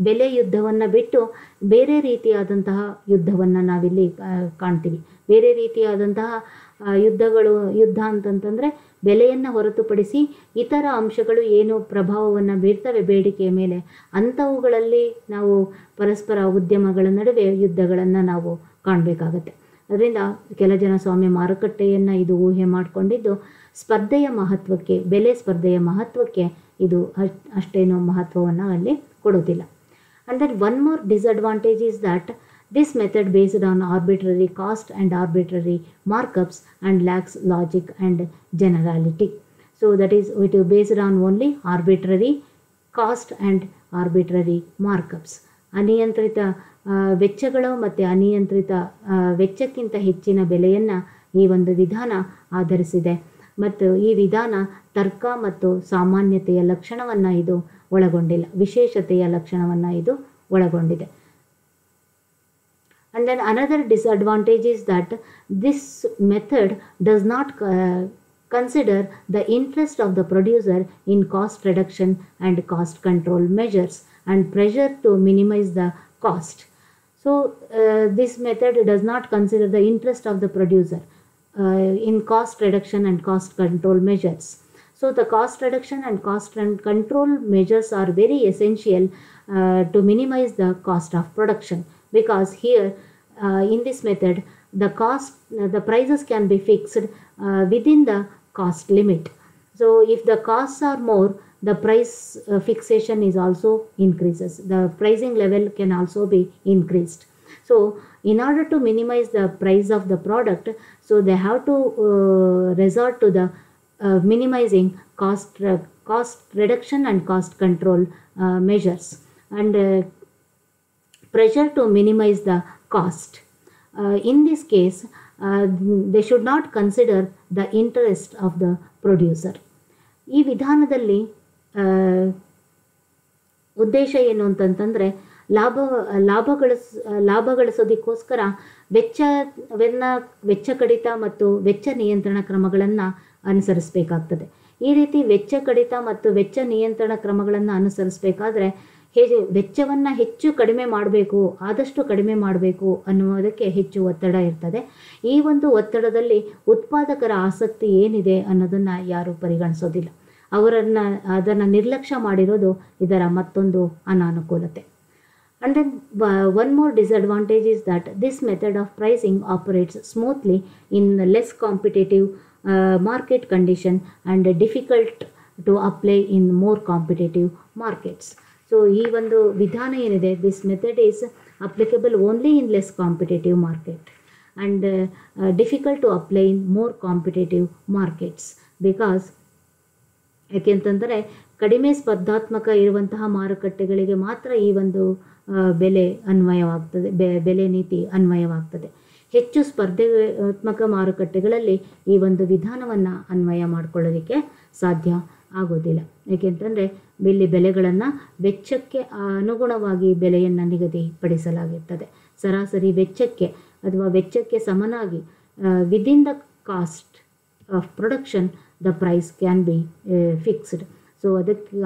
A: ಬೆಲೆ ಯುದ್ಧವನ್ನು ಬಿಟ್ಟು ಬೇರೆ ರೀತಿಯಾದಂತಹ ಯುದ್ಧವನ್ನು ನಾವಿಲ್ಲಿ ಕಾಣ್ತೀವಿ. ಬೇರೆ ರೀತಿಯಾದಂತಹ ಯುದ್ಧ ಅಂತಂತಂದರೆ ಬೆಲೆಯನ್ನು ಹೊರತುಪಡಿಸಿ ಇತರ ಅಂಶಗಳು ಏನು ಪ್ರಭಾವವನ್ನು ಬೀರ್ತವೆ ಬೇಡಿಕೆಯ ಮೇಲೆ, ಅಂಥವುಗಳಲ್ಲಿ ನಾವು ಪರಸ್ಪರ ಉದ್ಯಮಗಳ ನಡುವೆ ಯುದ್ಧಗಳನ್ನು ನಾವು ಕಾಣಬೇಕಾಗತ್ತೆ. ಅದರಿಂದ ಕೆಲ ಜನಸ್ವಾಮ್ಯ ಮಾರುಕಟ್ಟೆಯನ್ನು ಇದು ಊಹೆ ಮಾಡಿಕೊಂಡಿದ್ದು ಸ್ಪರ್ಧೆಯ ಮಹತ್ವಕ್ಕೆ, ಬೆಲೆ ಸ್ಪರ್ಧೆಯ ಮಹತ್ವಕ್ಕೆ ಇದು ಅಷ್ಟೇನೂ ಮಹತ್ವವನ್ನು ಅಲ್ಲಿ ಕೊಡೋದಿಲ್ಲ. And then one more disadvantage is that this method based on arbitrary cost and arbitrary markups and lacks logic and generality. So that is, it is based on only arbitrary cost and arbitrary markups. ಅನಿಯಂತ್ರಿತ ವೆಚ್ಚಗಳು ಮತ್ತು ಅನಿಯಂತ್ರಿತ ವೆಚ್ಚಕ್ಕಿಂತ ಹೆಚ್ಚಿನ ಬೆಲೆಯನ್ನು ಈ ಒಂದು ವಿಧಾನ ಆಧರಿಸಿದೆ ಮತ್ತು ಈ ವಿಧಾನ ತರ್ಕ ಮತ್ತು ಸಾಮಾನ್ಯತೆಯ ಲಕ್ಷಣವನ್ನು ಇದು ಒಳಗೊಂಡಿಲ್ಲ, ವಿಶೇಷತೆಯ ಲಕ್ಷಣವನ್ನು ಇದು ಒಳಗೊಂಡಿದೆ. And then another disadvantage is that this method does not consider the interest of the producer in cost reduction and cost control measures and pressure to minimize the cost. So this method does not consider the interest of the producer in cost reduction and cost control measures. So the cost reduction and cost control measures are very essential to minimize the cost of production, because here in this method the prices can be fixed within the cost limit. So if the costs are more, the price fixation is also increases. The pricing level can also be increased. So in order to minimize the price of the product, so they have to resort to the minimizing cost reduction and cost control measures and pressure to minimize the cost. In this case, they should not consider the interest of the producer. ಈ ವಿಧಾನದಲ್ಲಿ ಉದ್ದೇಶ ಏನು ಅಂತಂತಂದರೆ ಲಾಭ ಗಳಿಸೋದಕ್ಕೋಸ್ಕರ ವೆಚ್ಚ ಕಡಿತ ಮತ್ತು ವೆಚ್ಚ ನಿಯಂತ್ರಣ ಕ್ರಮಗಳನ್ನು ಅನುಸರಿಸಬೇಕಾಗ್ತದೆ. ಈ ರೀತಿ ವೆಚ್ಚ ಕಡಿತ ಮತ್ತು ವೆಚ್ಚ ನಿಯಂತ್ರಣ ಕ್ರಮಗಳನ್ನು ಅನುಸರಿಸಬೇಕಾದ್ರೆ ವೆಚ್ಚವನ್ನು ಕಡಿಮೆ ಮಾಡಬೇಕು, ಆದಷ್ಟು ಕಡಿಮೆ ಮಾಡಬೇಕು ಅನ್ನುವುದಕ್ಕೆ ಹೆಚ್ಚು ಒತ್ತಡ ಇರ್ತದೆ. ಈ ಒಂದು ಒತ್ತಡದಲ್ಲಿ ಉತ್ಪಾದಕರ ಆಸಕ್ತಿ ಏನಿದೆ ಅನ್ನೋದನ್ನು ಯಾರೂ ಪರಿಗಣಿಸೋದಿಲ್ಲ. ಅದನ್ನು ನಿರ್ಲಕ್ಷ್ಯ ಮಾಡಿರೋದು ಇದರ ಮತ್ತೊಂದು ಅನಾನುಕೂಲತೆ. And then one more disadvantage is that this method of pricing operates smoothly in less competitive market condition and difficult to apply in more competitive markets. So ಈ ಒಂದು ವಿಧಾನ ಏನಿದೆ, this method is applicable only in less competitive market and difficult to apply in more competitive markets, because ಯಾಕೆಂತಂದರೆ ಕಡಿಮೆ ಸ್ಪರ್ಧಾತ್ಮಕ ಇರುವಂತಹ ಮಾರುಕಟ್ಟೆಗಳಿಗೆ ಮಾತ್ರ ಈ ಒಂದು ಬೆಲೆ ಅನ್ವಯವಾಗ್ತದೆ, ಬೆಲೆ ನೀತಿ ಅನ್ವಯವಾಗ್ತದೆ. ಹೆಚ್ಚು ಸ್ಪರ್ಧಾತ್ಮಕ ಮಾರುಕಟ್ಟೆಗಳಲ್ಲಿ ಈ ಒಂದು ವಿಧಾನವನ್ನು ಅನ್ವಯ ಮಾಡಿಕೊಳ್ಳೋದಕ್ಕೆ ಸಾಧ್ಯ ಆಗೋದಿಲ್ಲ. ಏಕೆಂತಂದರೆ ಇಲ್ಲಿ ಬೆಲೆಗಳನ್ನು ವೆಚ್ಚಕ್ಕೆ ಅನುಗುಣವಾಗಿ ಬೆಲೆಯನ್ನು ನಿಗದಿಪಡಿಸಲಾಗಿರ್ತದೆ. ಸರಾಸರಿ ವೆಚ್ಚಕ್ಕೆ ಅಥವಾ ವೆಚ್ಚಕ್ಕೆ ಸಮನಾಗಿ within the cost of production the price can be fixed. So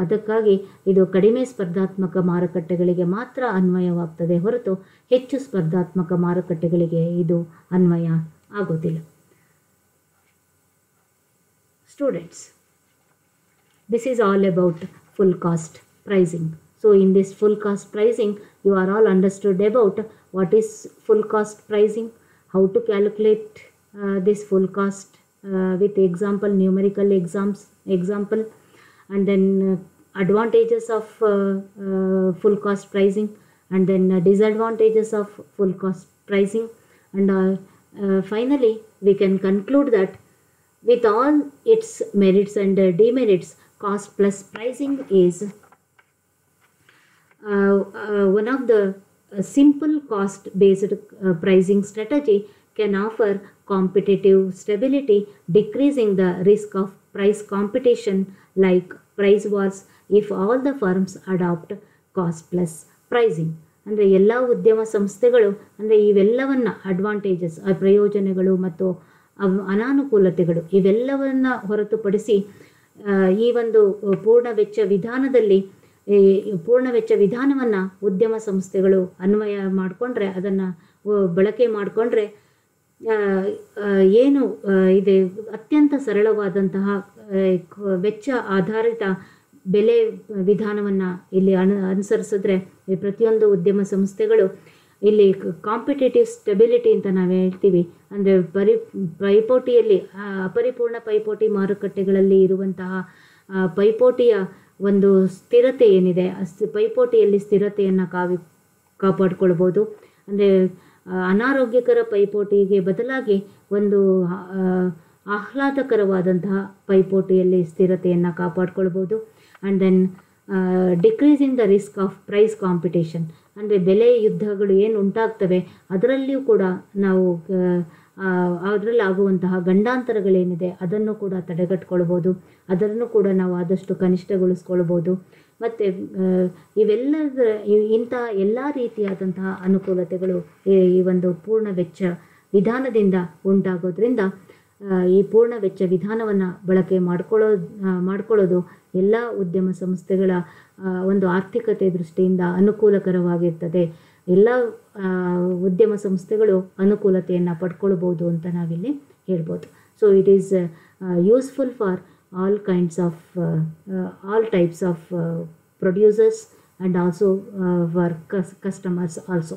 A: ಅದಕ್ಕಾಗಿ ಇದು ಕಡಿಮೆ ಸ್ಪರ್ಧಾತ್ಮಕ ಮಾರುಕಟ್ಟೆಗಳಿಗೆ ಮಾತ್ರ ಅನ್ವಯವಾಗ್ತದೆ ಹೊರತು ಹೆಚ್ಚು ಸ್ಪರ್ಧಾತ್ಮಕ ಮಾರುಕಟ್ಟೆಗಳಿಗೆ ಇದು ಅನ್ವಯ ಆಗೋದಿಲ್ಲ. Students, this is all about full cost pricing. So in this full cost pricing, you are all understood about what is full cost pricing, how to calculate this full cost with example, numerical example, and then advantages of full cost pricing, and then disadvantages of full cost pricing, and finally we can conclude that with all its merits and demerits, cost plus pricing is one of the simple cost based pricing strategy can offer competitive stability, decreasing the risk of price competition like price wars if all the firms adopt cost plus pricing. ಅಂದರೆ ಎಲ್ಲ ಉದ್ಯಮ ಸಂಸ್ಥೆಗಳು ಅಂದರೆ ಇವೆಲ್ಲವನ್ನ advantages, ಪ್ರಯೋಜನಗಳು ಮತ್ತು ಅನಾನುಕೂಲತೆಗಳು ಇವೆಲ್ಲವನ್ನ ಹೊರತುಪಡಿಸಿ ಈ ಒಂದು ಪೂರ್ಣ ವೆಚ್ಚ ವಿಧಾನವನ್ನು ಉದ್ಯಮ ಸಂಸ್ಥೆಗಳು ಅನ್ವಯ ಮಾಡಿಕೊಂಡ್ರೆ, ಅದನ್ನು ಬಳಕೆ ಮಾಡಿಕೊಂಡ್ರೆ ಏನು ಇದೆ ಅತ್ಯಂತ ಸರಳವಾದಂತಹ ವೆಚ್ಚ ಆಧಾರಿತ ಬೆಲೆ ವಿಧಾನವನ್ನು ಇಲ್ಲಿ ಅನುಸರಿಸಿದ್ರೆ ಪ್ರತಿಯೊಂದು ಉದ್ಯಮ ಸಂಸ್ಥೆಗಳು ಇಲ್ಲಿ ಕಾಂಪಿಟೇಟಿವ್ ಸ್ಟೆಬಿಲಿಟಿ ಅಂತ ನಾವು ಹೇಳ್ತೀವಿ. ಅಂದರೆ ಪೈಪೋಟಿಯಲ್ಲಿ ಅಪರಿಪೂರ್ಣ ಪೈಪೋಟಿ ಮಾರುಕಟ್ಟೆಗಳಲ್ಲಿ ಇರುವಂತಹ ಪೈಪೋಟಿಯ ಒಂದು ಸ್ಥಿರತೆ ಏನಿದೆ, ಪೈಪೋಟಿಯಲ್ಲಿ ಸ್ಥಿರತೆಯನ್ನು ಕಾಪಾಡಿಕೊಳ್ಬೋದು. ಅಂದರೆ ಅನಾರೋಗ್ಯಕರ ಪೈಪೋಟಿಗೆ ಬದಲಾಗಿ ಒಂದು ಆಹ್ಲಾದಕರವಾದಂತಹ ಪೈಪೋಟಿಯಲ್ಲಿ ಸ್ಥಿರತೆಯನ್ನು ಕಾಪಾಡಿಕೊಳ್ಬೋದು. And then decreasing the risk of price competition, ಅಂದರೆ ಬೆಲೆ ಯುದ್ಧಗಳು ಏನು ಉಂಟಾಗ್ತವೆ ಅದರಲ್ಲಿಯೂ ಕೂಡ ನಾವು ಅದರಲ್ಲಿ ಆಗುವಂತಹ ಗಂಡಾಂತರಗಳೇನಿದೆ ಅದನ್ನು ಕೂಡ ತಡೆಗಟ್ಕೊಳ್ಬೋದು, ಅದನ್ನು ಕೂಡ ನಾವು ಆದಷ್ಟು ಕನಿಷ್ಠಗೊಳಿಸ್ಕೊಳ್ಬೋದು. ಮತ್ತು ಇಂತಹ ಎಲ್ಲ ರೀತಿಯಾದಂತಹ ಅನುಕೂಲತೆಗಳು ಈ ಒಂದು ಪೂರ್ಣ ವೆಚ್ಚ ವಿಧಾನದಿಂದ ಉಂಟಾಗೋದ್ರಿಂದ ಈ ಪೂರ್ಣ ವೆಚ್ಚ ವಿಧಾನವನ್ನು ಬಳಕೆ ಮಾಡ್ಕೊಳ್ಳೋದು ಎಲ್ಲ ಉದ್ಯಮ ಸಂಸ್ಥೆಗಳ ಒಂದು ಆರ್ಥಿಕತೆ ದೃಷ್ಟಿಯಿಂದ ಅನುಕೂಲಕರವಾಗಿರ್ತದೆ. ಎಲ್ಲ ಉದ್ಯಮ ಸಂಸ್ಥೆಗಳು ಅನುಕೂಲತೆಯನ್ನು ಪಡ್ಕೊಳ್ಬೋದು ಅಂತ ನಾವಿಲ್ಲಿ ಹೇಳ್ಬೋದು. So it is useful for all types of producers and also for customers also.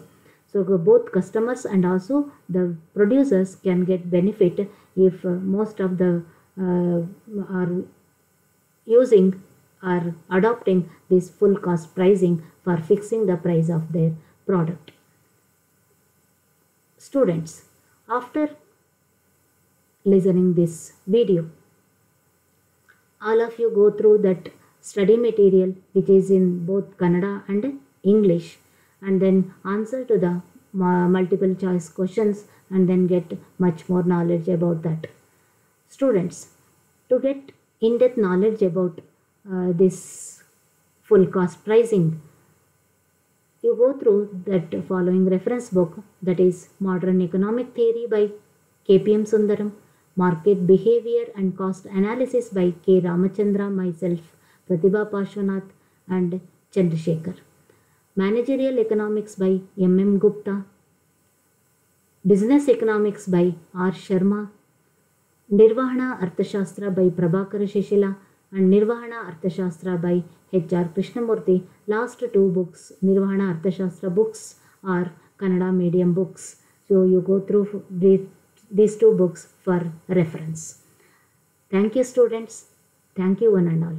A: So both customers and also the producers can get benefit if most of the are using or adopting this full cost pricing for fixing the price of their product. Students, after listening this video, all of you go through that study material which is in both Kannada and English, and then answer to the multiple choice questions and then get much more knowledge about that. Students, to get in-depth knowledge about this full cost pricing, you go through that following reference book, that is Modern Economic Theory by KPM Sundaram, Market Behavior and Cost Analysis by K. Ramachandra, myself, Pratibha Pashwanath and Chandrasekhar. Managerial Economics by M.M. Gupta. Business Economics by R. Sharma. Nirvahana Arthashastra by Prabhakara Shishila and Nirvahana Arthashastra by H.R. Krishnamurthy. Last two books, Nirvahana Arthashastra books, are Kannada medium books. So you go through these two books for reference. Thank you, students. Thank you one and all.